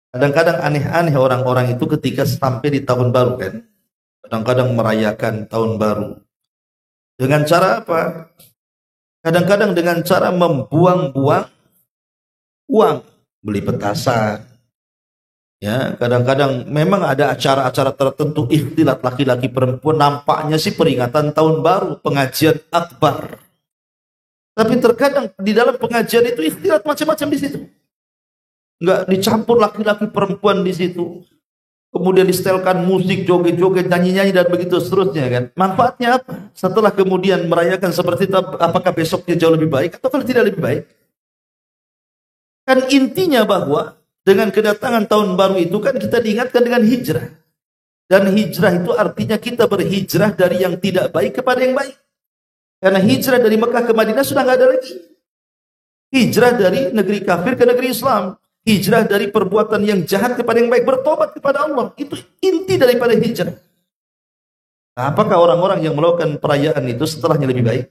kadang-kadang aneh-aneh orang-orang itu ketika sampai di tahun baru kan. Kadang-kadang merayakan tahun baru. Dengan cara apa? Kadang-kadang dengan cara membuang-buang uang, beli petasan. Ya, kadang-kadang memang ada acara-acara tertentu ikhtilat laki-laki perempuan, nampaknya sih peringatan tahun baru, pengajian akbar. Tapi terkadang di dalam pengajian itu ikhtilat macam-macam di situ. Enggak dicampur laki-laki perempuan di situ. Kemudian disetelkan musik, joget-joget, nyanyi-nyanyi dan begitu seterusnya kan. Manfaatnya apa? Setelah kemudian merayakan seperti itu, apakah besoknya jauh lebih baik atau kalau tidak lebih baik? Kan intinya bahwa dengan kedatangan tahun baru itu kan kita diingatkan dengan hijrah. Dan hijrah itu artinya kita berhijrah dari yang tidak baik kepada yang baik. Karena hijrah dari Mekah ke Madinah sudah nggak ada lagi. Hijrah dari negeri kafir ke negeri Islam. Hijrah dari perbuatan yang jahat kepada yang baik, bertobat kepada Allah. Itu inti daripada hijrah. Nah, apakah orang-orang yang melakukan perayaan itu setelahnya lebih baik?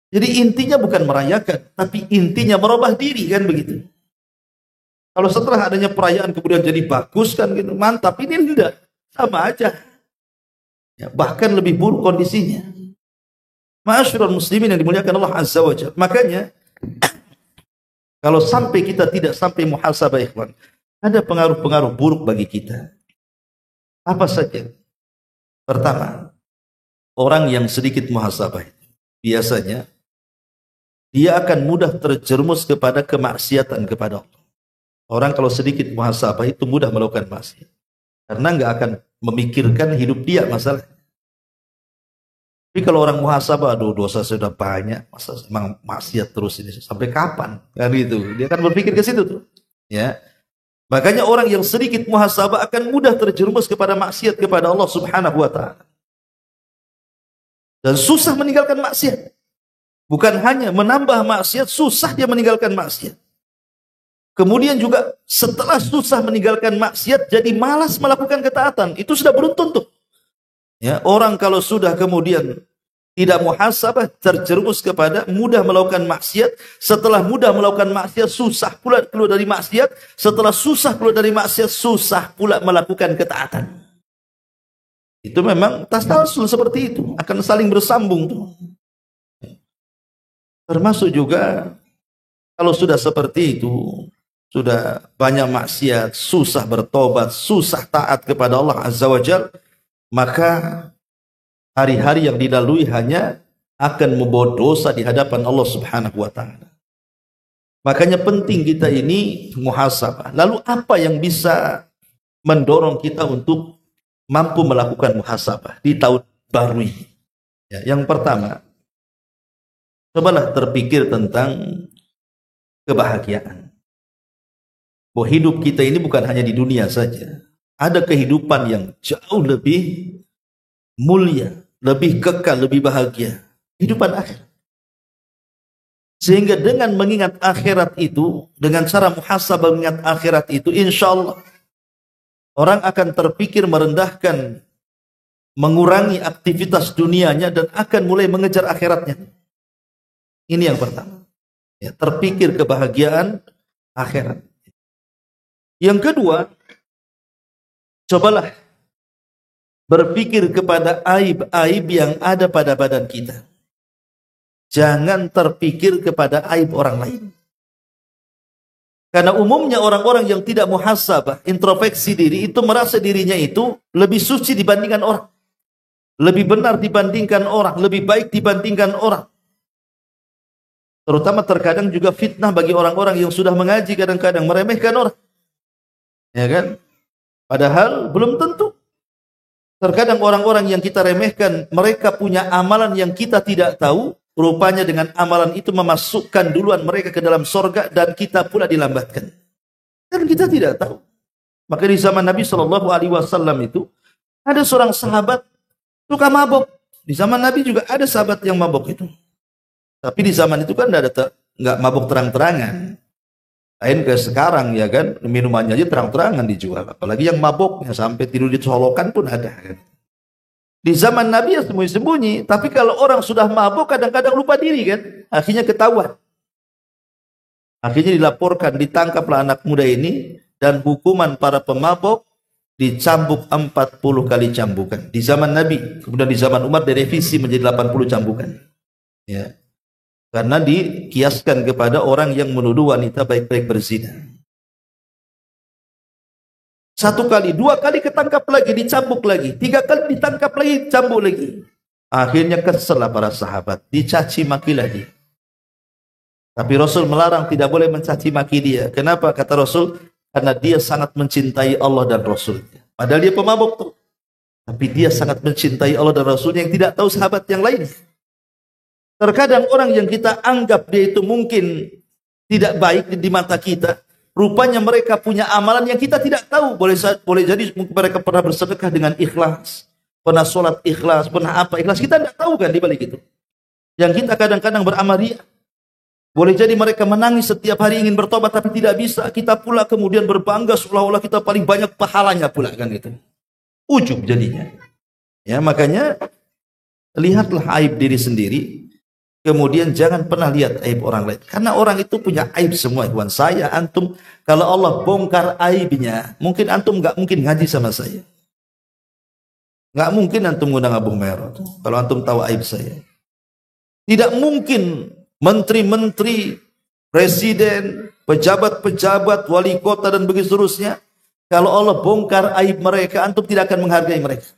Jadi intinya bukan merayakan, tapi intinya merubah diri kan begitu. Kalau setelah adanya perayaan kemudian jadi bagus kan gitu, mantap, ini tidak, sama aja. Ya, bahkan lebih buruk kondisinya. Ma'asyiral muslimin yang dimuliakan Allah Azza wa Jalla. Makanya kalau sampai kita tidak sampai muhasabah ikhwan, ada pengaruh-pengaruh buruk bagi kita. Apa saja? Pertama, orang yang sedikit muhasabah biasanya dia akan mudah terjerumus kepada kemaksiatan kepada Allah. Orang kalau sedikit muhasabah itu mudah melakukan maksiat. Karena nggak akan memikirkan hidup dia masalah. Tapi kalau orang muhasabah, aduh dosa sudah banyak, masa memang maksiat terus ini sampai kapan? Kan gitu. Dia akan berpikir ke situ tuh. Ya. Makanya orang yang sedikit muhasabah akan mudah terjerumus kepada maksiat kepada Allah Subhanahu wa taala. Dan susah meninggalkan maksiat. Bukan hanya menambah maksiat, susah dia meninggalkan maksiat. Kemudian juga setelah susah meninggalkan maksiat, jadi malas melakukan ketaatan. Itu sudah beruntun tuh. Ya, orang kalau sudah kemudian tidak muhasabah, terjerumus kepada mudah melakukan maksiat. Setelah mudah melakukan maksiat, susah pula keluar dari maksiat. Setelah susah keluar dari maksiat, susah pula melakukan ketaatan. Itu memang tasalsul seperti itu, akan saling bersambung tuh. Termasuk juga kalau sudah seperti itu, sudah banyak maksiat, susah bertobat, susah taat kepada Allah Azza wa Jalla, maka hari-hari yang dilalui hanya akan membawa dosa di hadapan Allah Subhanahu wa taala. Makanya penting kita ini muhasabah. Lalu apa yang bisa mendorong kita untuk mampu melakukan muhasabah di tahun baru ini? Ya, yang pertama, cobalah terpikir tentang kebahagiaan. Bahwa hidup kita ini bukan hanya di dunia saja. Ada kehidupan yang jauh lebih mulia, lebih kekal, lebih bahagia. Kehidupan akhir. Sehingga dengan mengingat akhirat itu, dengan cara muhasabah mengingat akhirat itu, insya Allah orang akan terpikir merendahkan, mengurangi aktivitas dunianya dan akan mulai mengejar akhiratnya. Ini yang pertama. Ya, terpikir kebahagiaan akhirat. Yang kedua, cobalah berpikir kepada aib-aib yang ada pada badan kita. Jangan terpikir kepada aib orang lain. Karena umumnya orang-orang yang tidak muhasabah, introspeksi diri, itu merasa dirinya itu lebih suci dibandingkan orang. Lebih benar dibandingkan orang, lebih baik dibandingkan orang. Terutama terkadang juga fitnah bagi orang-orang yang sudah mengaji, kadang-kadang meremehkan orang. Ya kan? Padahal belum tentu. Terkadang orang-orang yang kita remehkan, mereka punya amalan yang kita tidak tahu. Rupanya dengan amalan itu memasukkan duluan mereka ke dalam sorga dan kita pula dilambatkan. Dan kita tidak tahu. Maka di zaman Nabi SAW itu ada seorang sahabat suka mabuk. Di zaman Nabi juga ada sahabat yang mabuk itu. Tapi di zaman itu kan nggak mabuk terang-terangan. Lain ke sekarang ya kan, minumannya aja terang-terangan dijual. Apalagi yang mabuknya sampai tidur di solokan pun ada kan. Di zaman Nabi ya sembunyi-sembunyi, tapi kalau orang sudah mabuk kadang-kadang lupa diri kan, akhirnya ketahuan. Akhirnya dilaporkan, ditangkaplah anak muda ini dan hukuman para pemabuk dicambuk 40 kali cambukan. Di zaman Nabi, kemudian di zaman Umar direvisi menjadi 80 cambukan. Ya. Karena dikiaskan kepada orang yang menuduh wanita baik-baik berzina. 1 kali, 2 kali ketangkap lagi, dicambuk lagi, 3 kali ditangkap lagi, cambuk lagi. Akhirnya kesel para sahabat, dicaci maki lagi. Tapi Rasul melarang, tidak boleh mencaci maki dia. Kenapa? Kata Rasul, karena dia sangat mencintai Allah dan Rasulnya. Padahal dia pemabuk tuh. Tapi dia sangat mencintai Allah dan Rasulnya yang tidak tahu sahabat yang lain. Terkadang orang yang kita anggap dia itu mungkin tidak baik di mata kita, rupanya mereka punya amalan yang kita tidak tahu. Boleh jadi mereka pernah bersedekah dengan ikhlas, pernah sholat ikhlas, pernah apa ikhlas, kita tidak tahu kan di balik itu. Yang kita kadang-kadang beramal riya. Boleh jadi mereka menangis setiap hari ingin bertobat tapi tidak bisa. Kita pula kemudian berbangga seolah-olah kita paling banyak pahalanya pula kan gitu. Ujub jadinya. Ya, makanya lihatlah aib diri sendiri. Kemudian jangan pernah lihat aib orang lain. Karena orang itu punya aib semua. Ikhwan saya, antum, kalau Allah bongkar aibnya, mungkin antum nggak mungkin ngaji sama saya. Nggak mungkin antum ngundang Abu Merah. Kalau antum tahu aib saya. Tidak mungkin menteri-menteri, presiden, pejabat-pejabat, wali kota dan begitu seterusnya. Kalau Allah bongkar aib mereka, antum tidak akan menghargai mereka.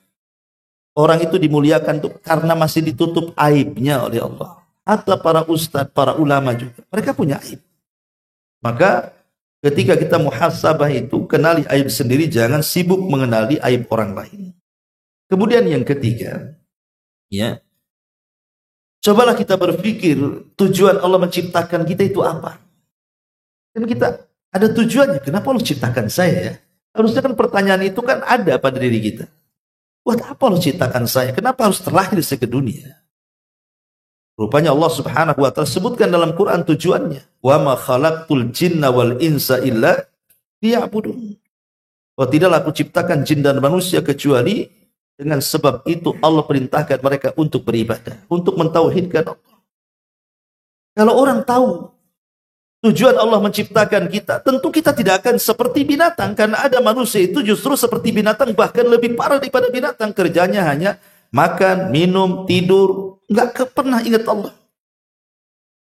Orang itu dimuliakan tuh karena masih ditutup aibnya oleh Allah. Atau para ustadz, para ulama juga. Mereka punya aib. Maka ketika kita muhasabah itu, kenali aib sendiri, jangan sibuk mengenali aib orang lain. Kemudian yang ketiga, ya, cobalah kita berpikir tujuan Allah menciptakan kita itu apa. Dan kita ada tujuannya. Kenapa Allah ciptakan saya ya? Harusnya kan pertanyaan itu kan ada pada diri kita. Buat apa Allah ciptakan saya? Kenapa harus terlahir saya ke dunia? Rupanya Allah Subhanahu wa taala sebutkan dalam Quran tujuannya. Wa ma khalaqtul jinna wal insa illa liya'budun. Oh, tidaklah aku ciptakan jin dan manusia kecuali dengan sebab itu Allah perintahkan mereka untuk beribadah, untuk mentauhidkan Allah. Kalau orang tahu tujuan Allah menciptakan kita, tentu kita tidak akan seperti binatang, karena ada manusia itu justru seperti binatang, bahkan lebih parah daripada binatang. Kerjanya hanya makan, minum, tidur, nggak pernah ingat Allah.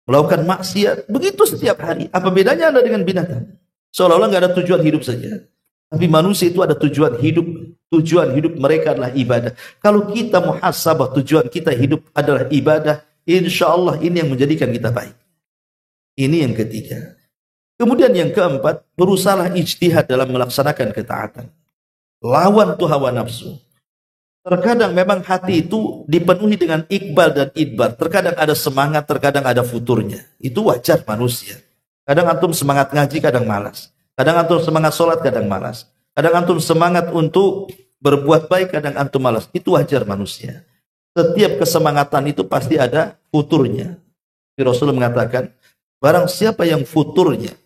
Melakukan maksiat, begitu setiap hari. Apa bedanya Anda dengan binatang? Seolah-olah nggak ada tujuan hidup saja. Tapi manusia itu ada tujuan hidup. Tujuan hidup mereka adalah ibadah. Kalau kita muhasabah, tujuan kita hidup adalah ibadah, insya Allah ini yang menjadikan kita baik. Ini yang ketiga. Kemudian yang keempat, berusaha ijtihad dalam melaksanakan ketaatan. Lawan tuh hawa nafsu. Terkadang memang hati itu dipenuhi dengan iqbal dan idbar. Terkadang ada semangat, terkadang ada futurnya. Itu wajar manusia. Kadang antum semangat ngaji, kadang malas. Kadang antum semangat sholat, kadang malas. Kadang antum semangat untuk berbuat baik, kadang antum malas. Itu wajar manusia. Setiap kesemangatan itu pasti ada futurnya. Rasulullah mengatakan, barang siapa yang futurnya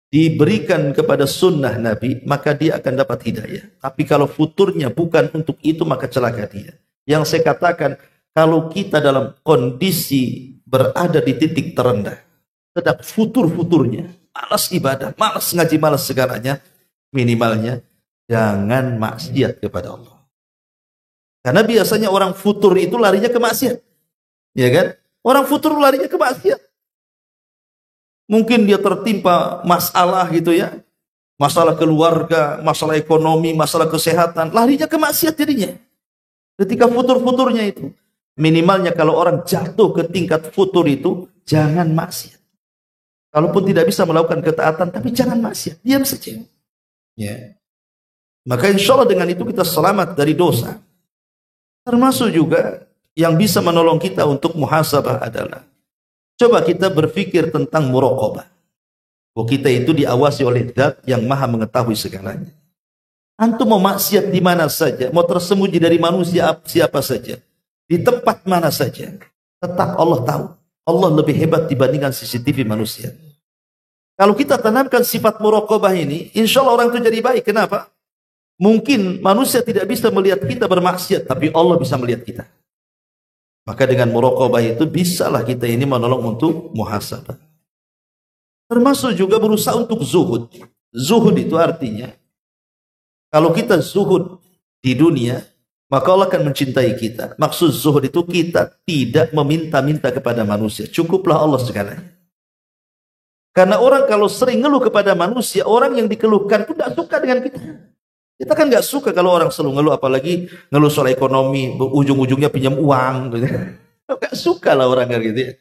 diberikan kepada sunnah Nabi, maka dia akan dapat hidayah. Tapi kalau futurnya bukan untuk itu, maka celaka dia. Yang saya katakan, kalau kita dalam kondisi berada di titik terendah, sedang futur-futurnya, malas ibadah, malas ngaji, malas segalanya, minimalnya jangan maksiat kepada Allah. Karena biasanya orang futur itu larinya ke maksiat. Ya kan? Orang futur larinya ke maksiat. Mungkin dia tertimpa masalah gitu ya. Masalah keluarga, masalah ekonomi, masalah kesehatan, larinya ke maksiat jadinya. Ketika futur-futurnya itu. Minimalnya kalau orang jatuh ke tingkat futur itu, jangan maksiat. Kalaupun tidak bisa melakukan ketaatan, tapi jangan maksiat, diam saja. Ya. Maka insya Allah dengan itu kita selamat dari dosa. Termasuk juga yang bisa menolong kita untuk muhasabah adalah, coba kita berpikir tentang muraqabah. Bahwa kita itu diawasi oleh Zat yang Maha mengetahui segalanya. Antum mau maksiat di mana saja, mau tersembunyi dari manusia siapa saja, di tempat mana saja, tetap Allah tahu. Allah lebih hebat dibandingkan CCTV manusia. Kalau kita tanamkan sifat muraqabah ini, insya Allah orang itu jadi baik. Kenapa? Mungkin manusia tidak bisa melihat kita bermaksiat, tapi Allah bisa melihat kita. Maka dengan muraqabah itu bisalah kita ini menolong untuk muhasabah. Termasuk juga berusaha untuk zuhud. Zuhud itu artinya, kalau kita zuhud di dunia, maka Allah akan mencintai kita. Maksud zuhud itu kita tidak meminta-minta kepada manusia. Cukuplah Allah segalanya. Karena orang kalau sering ngeluh kepada manusia, orang yang dikeluhkan pun tidak suka dengan kita. Kita kan nggak suka kalau orang selalu ngeluh, apalagi ngeluh soal ekonomi, ujung-ujungnya pinjam uang. Nggak suka lah orang kayak gitu ya.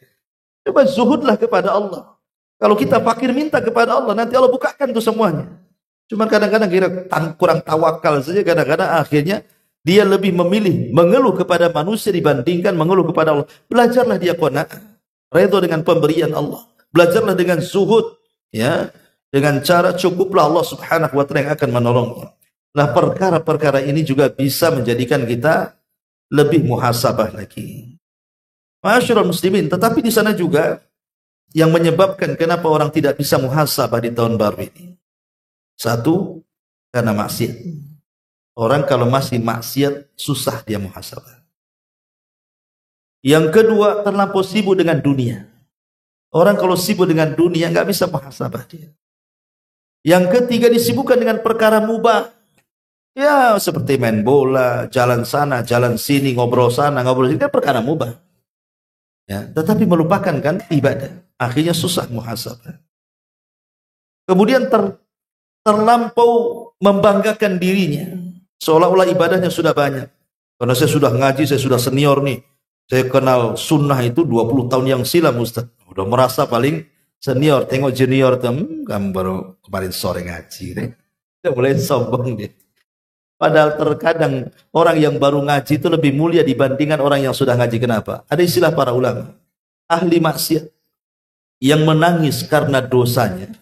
Coba zuhudlah kepada Allah. Kalau kita fakir minta kepada Allah, nanti Allah bukakan tuh semuanya. Cuma kadang-kadang kira kurang tawakal saja, kadang-kadang akhirnya dia lebih memilih mengeluh kepada manusia dibandingkan mengeluh kepada Allah. Belajarlah dia qanaah, redha dengan pemberian Allah. Belajarlah dengan zuhud, ya, dengan cara cukuplah Allah Subhanahu wa taala yang akan menolongnya. Nah, perkara-perkara ini juga bisa menjadikan kita lebih muhasabah lagi. Ma'asyiral muslimin, tetapi di sana juga yang menyebabkan kenapa orang tidak bisa muhasabah di tahun baru ini. Satu, karena maksiat. Orang kalau masih maksiat, susah dia muhasabah. Yang kedua, terlampau sibuk dengan dunia. Orang kalau sibuk dengan dunia, nggak bisa muhasabah dia. Yang ketiga, disibukkan dengan perkara mubah. Ya, seperti main bola, jalan sana, jalan sini, ngobrol sana, ngobrol sini, kan perkara mubah. Ya, tetapi melupakan kan ibadah. Akhirnya susah muhasabah. Kemudian terlampau membanggakan dirinya. Seolah-olah ibadahnya sudah banyak. Karena saya sudah ngaji, saya sudah senior nih. Saya kenal sunnah itu 20 tahun yang silam, Ustaz. Udah merasa paling senior. Tengok junior tuh, kamu baru kemarin sore ngaji. Dia mulai sombong dia. Padahal terkadang orang yang baru ngaji itu lebih mulia dibandingkan orang yang sudah ngaji. Kenapa? Ada istilah para ulama. Ahli maksiat yang menangis karena dosanya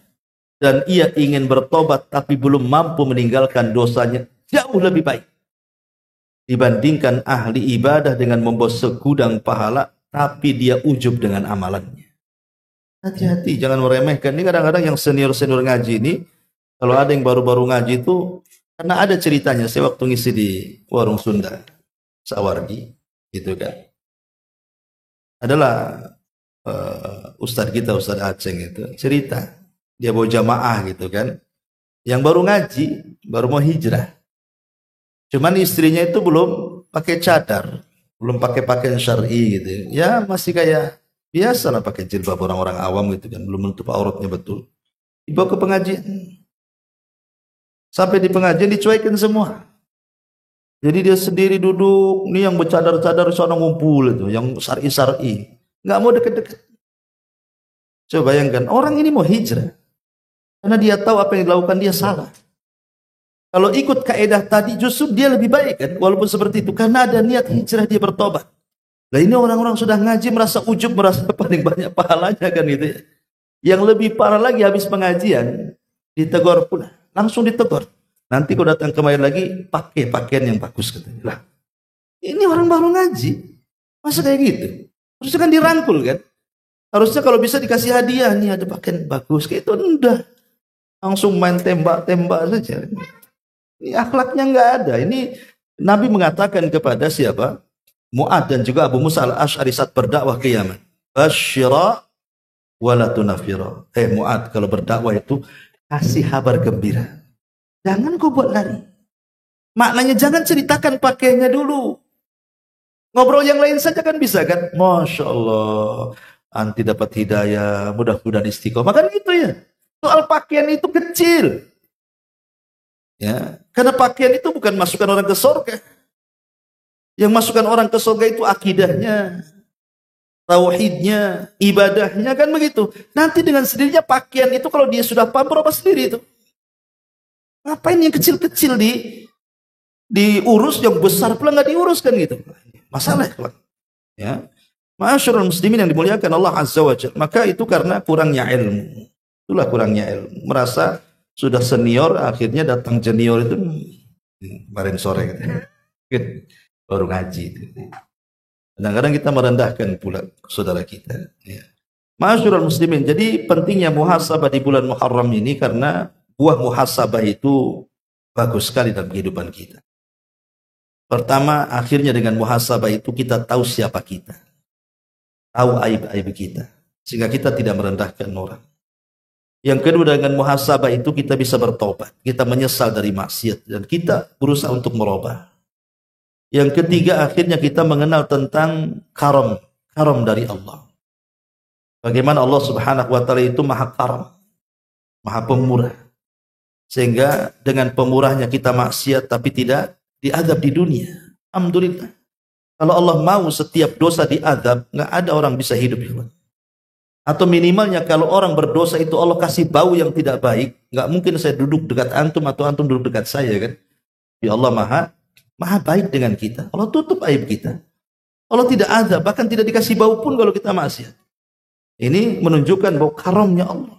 dan ia ingin bertobat tapi belum mampu meninggalkan dosanya, jauh lebih baik dibandingkan ahli ibadah dengan membawa segudang pahala tapi dia ujub dengan amalannya. Hati-hati, jangan meremehkan. Ini kadang-kadang yang senior-senior ngaji ini, kalau ada yang baru-baru ngaji itu, karena ada ceritanya, saya waktu ngisi di warung Sunda, Sawargi, gitu kan. Adalah Ustadz kita, Ustadz Aceng itu, cerita. Dia bawa jamaah gitu kan. Yang baru ngaji, baru mau hijrah. Cuman istrinya itu belum pakai cadar, belum pakai pakaian syar'i gitu. Ya masih kayak biasa lah pakai jilbab orang-orang awam gitu kan, belum menutup auratnya betul. Dibawa ke pengajian. Sampai di pengajian dicuekin semua. Jadi dia sendiri duduk, nih yang bercadar-cadar sana ngumpul itu, yang syar'i-syar'i. Nggak mau deket-deket. Coba bayangkan, orang ini mau hijrah. Karena dia tahu apa yang dilakukan dia salah. Kalau ikut kaedah tadi justru dia lebih baik kan, walaupun seperti itu. Karena ada niat hijrah, dia bertobat. Nah ini orang-orang sudah ngaji merasa ujub, merasa paling banyak pahalanya kan gitu ya. Yang lebih parah lagi habis pengajian, ditegur pula. Langsung ditegur. Nanti kau datang kemarin lagi, pakai pakaian yang bagus katanya. Lah, ini orang baru ngaji. Masa kayak gitu? Harusnya kan dirangkul kan? Harusnya kalau bisa dikasih hadiah, nih ada pakaian bagus. Kayak itu udah. Langsung main tembak-tembak saja. Ini akhlaknya nggak ada. Ini Nabi mengatakan kepada siapa? Mu'ad dan juga Abu Musa al-Ash'ari saat berdakwah ke Yaman. Basyira wala tunafira. Mu'ad, kalau berdakwah itu kasih kabar gembira. Jangan kau buat lari. Maknanya jangan ceritakan pakaiannya dulu. Ngobrol yang lain saja kan bisa kan? Masya Allah. Anti dapat hidayah. Mudah-mudahan istiqomah. Kan gitu ya. Soal pakaian itu kecil. Ya, karena pakaian itu bukan masukan orang ke surga. Yang masukkan orang ke surga itu akidahnya, tauhidnya, ibadahnya, kan begitu. Nanti dengan sendirinya pakaian itu kalau dia sudah paham berubah sendiri itu. Ngapain yang kecil-kecil diurus, yang besar pula nggak diurus kan gitu. Masalah ya. Ma'asyiral muslimin yang dimuliakan Allah Azza wa Jalla. Maka itu karena kurangnya ilmu. Itulah kurangnya ilmu. Merasa sudah senior, akhirnya datang junior itu kemarin sore baru ngaji. Kadang-kadang kita merendahkan pula saudara kita. Ya. Ma'asyiral muslimin. Jadi pentingnya muhasabah di bulan Muharram ini karena buah muhasabah itu bagus sekali dalam kehidupan kita. Pertama, akhirnya dengan muhasabah itu kita tahu siapa kita. Tahu aib-aib kita. Sehingga kita tidak merendahkan orang. Yang kedua, dengan muhasabah itu kita bisa bertobat. Kita menyesal dari maksiat. Dan kita berusaha untuk merubah. Yang ketiga, akhirnya kita mengenal tentang karam. Karam dari Allah. Bagaimana Allah subhanahu wa ta'ala itu maha karam. Maha pemurah. Sehingga dengan pemurahnya kita maksiat tapi tidak diazab di dunia. Alhamdulillah. Kalau Allah mau setiap dosa diazab, nggak ada orang bisa hidup. Atau minimalnya kalau orang berdosa itu Allah kasih bau yang tidak baik, nggak mungkin saya duduk dekat antum atau antum duduk dekat saya kan. Ya Allah maha baik dengan kita. Allah tutup aib kita. Allah tidak azab, bahkan tidak dikasih bau pun kalau kita maksiat. Ini menunjukkan bahwa karamnya Allah.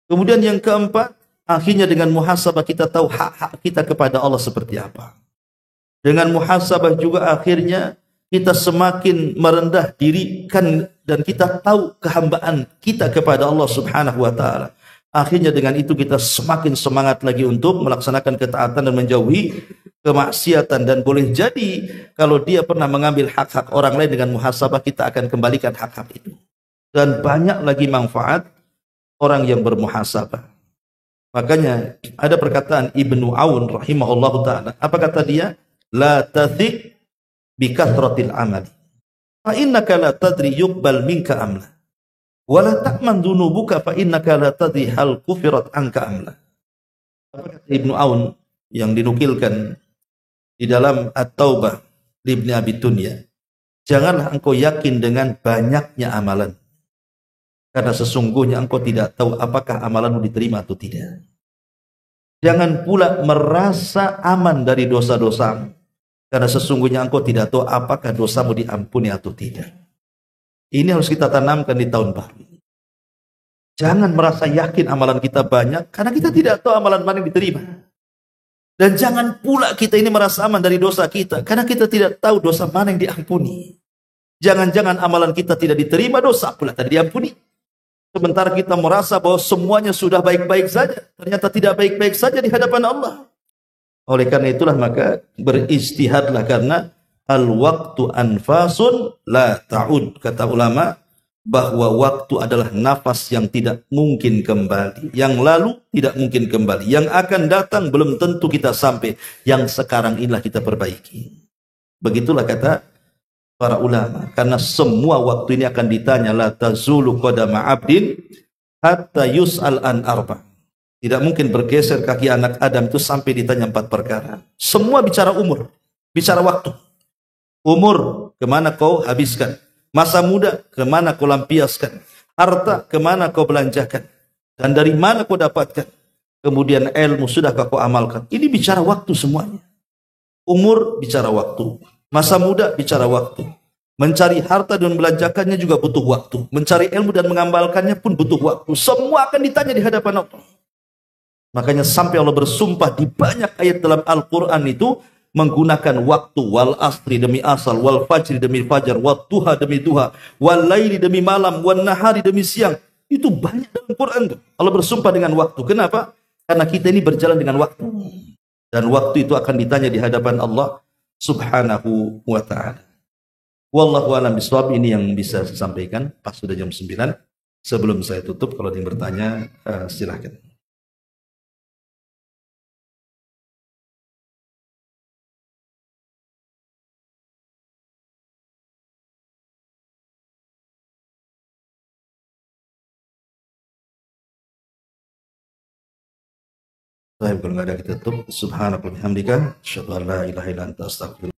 Kemudian yang keempat, akhirnya dengan muhasabah kita tahu hak-hak kita kepada Allah seperti apa. Dengan muhasabah juga akhirnya kita semakin merendah diri dan kita tahu kehambaan kita kepada Allah subhanahu wa ta'ala. Akhirnya dengan itu kita semakin semangat lagi untuk melaksanakan ketaatan dan menjauhi kemaksiatan. Dan boleh jadi kalau dia pernah mengambil hak-hak orang lain, dengan muhasabah kita akan kembalikan hak-hak itu. Dan banyak lagi manfaat orang yang bermuhasabah. Makanya ada perkataan Ibnu Aun rahimahullahu ta'ala. Apa kata dia? La tathik bikathratil amal. Fa innaka la tadri yuqbal minka amla. Wa la ta'man dunubuka fa innaka la tadri hal kufirat anka amla. Apa kata Ibnu Aun yang dinukilkan di dalam At-Taubah Ibnu Abi Dunya? Janganlah engkau yakin dengan banyaknya amalan. Karena sesungguhnya engkau tidak tahu apakah amalanmu diterima atau tidak. Jangan pula merasa aman dari dosa-dosamu. Karena sesungguhnya engkau tidak tahu apakah dosamu diampuni atau tidak. Ini harus kita tanamkan di tahun baru. Jangan merasa yakin amalan kita banyak, karena kita tidak tahu amalan mana yang diterima. Dan jangan pula kita ini merasa aman dari dosa kita, karena kita tidak tahu dosa mana yang diampuni. Jangan-jangan amalan kita tidak diterima, dosa pula tadi diampuni. Sementara kita merasa bahwa semuanya sudah baik-baik saja, ternyata tidak baik-baik saja di hadapan Allah. Oleh karena itulah maka beristihadlah, karena al-waktu anfasun la ta'ud. Kata ulama bahwa waktu adalah nafas yang tidak mungkin kembali. Yang lalu tidak mungkin kembali. Yang akan datang belum tentu kita sampai. Yang sekarang inilah kita perbaiki. Begitulah kata para ulama. Karena semua waktu ini akan ditanya, la tazulu qadama 'abdin hatta yus'al an arba'. Tidak mungkin bergeser kaki anak Adam itu sampai ditanya 4 perkara. Semua bicara umur, bicara waktu. Umur, kemana kau habiskan? Masa muda, kemana kau lampiaskan? Harta, kemana kau belanjakan? Dan dari mana kau dapatkan? Kemudian ilmu, sudahkah kau amalkan? Ini bicara waktu semuanya. Umur, bicara waktu. Masa muda, bicara waktu. Mencari harta dan belanjakannya juga butuh waktu. Mencari ilmu dan mengamalkannya pun butuh waktu. Semua akan ditanya di hadapan Allah. Makanya sampai Allah bersumpah di banyak ayat dalam Al-Quran itu menggunakan waktu. Wal asri demi asal, wal fajri demi fajar, wal duha demi duha, wal laili demi malam, wal nahari demi siang. Itu banyak dalam Quran. Allah bersumpah dengan waktu. Kenapa? Karena kita ini berjalan dengan waktu. Dan waktu itu akan ditanya di hadapan Allah subhanahu wa ta'ala. Wallahu a'lam bishawab. Ini yang bisa saya sampaikan. Pas sudah jam 9. Sebelum saya tutup, kalau ada yang bertanya, silahkan. Kalau nggak ada kita tutup. Subhanallah, bihamdika, asyhadu an la ilaha illa anta, astaghfiruka.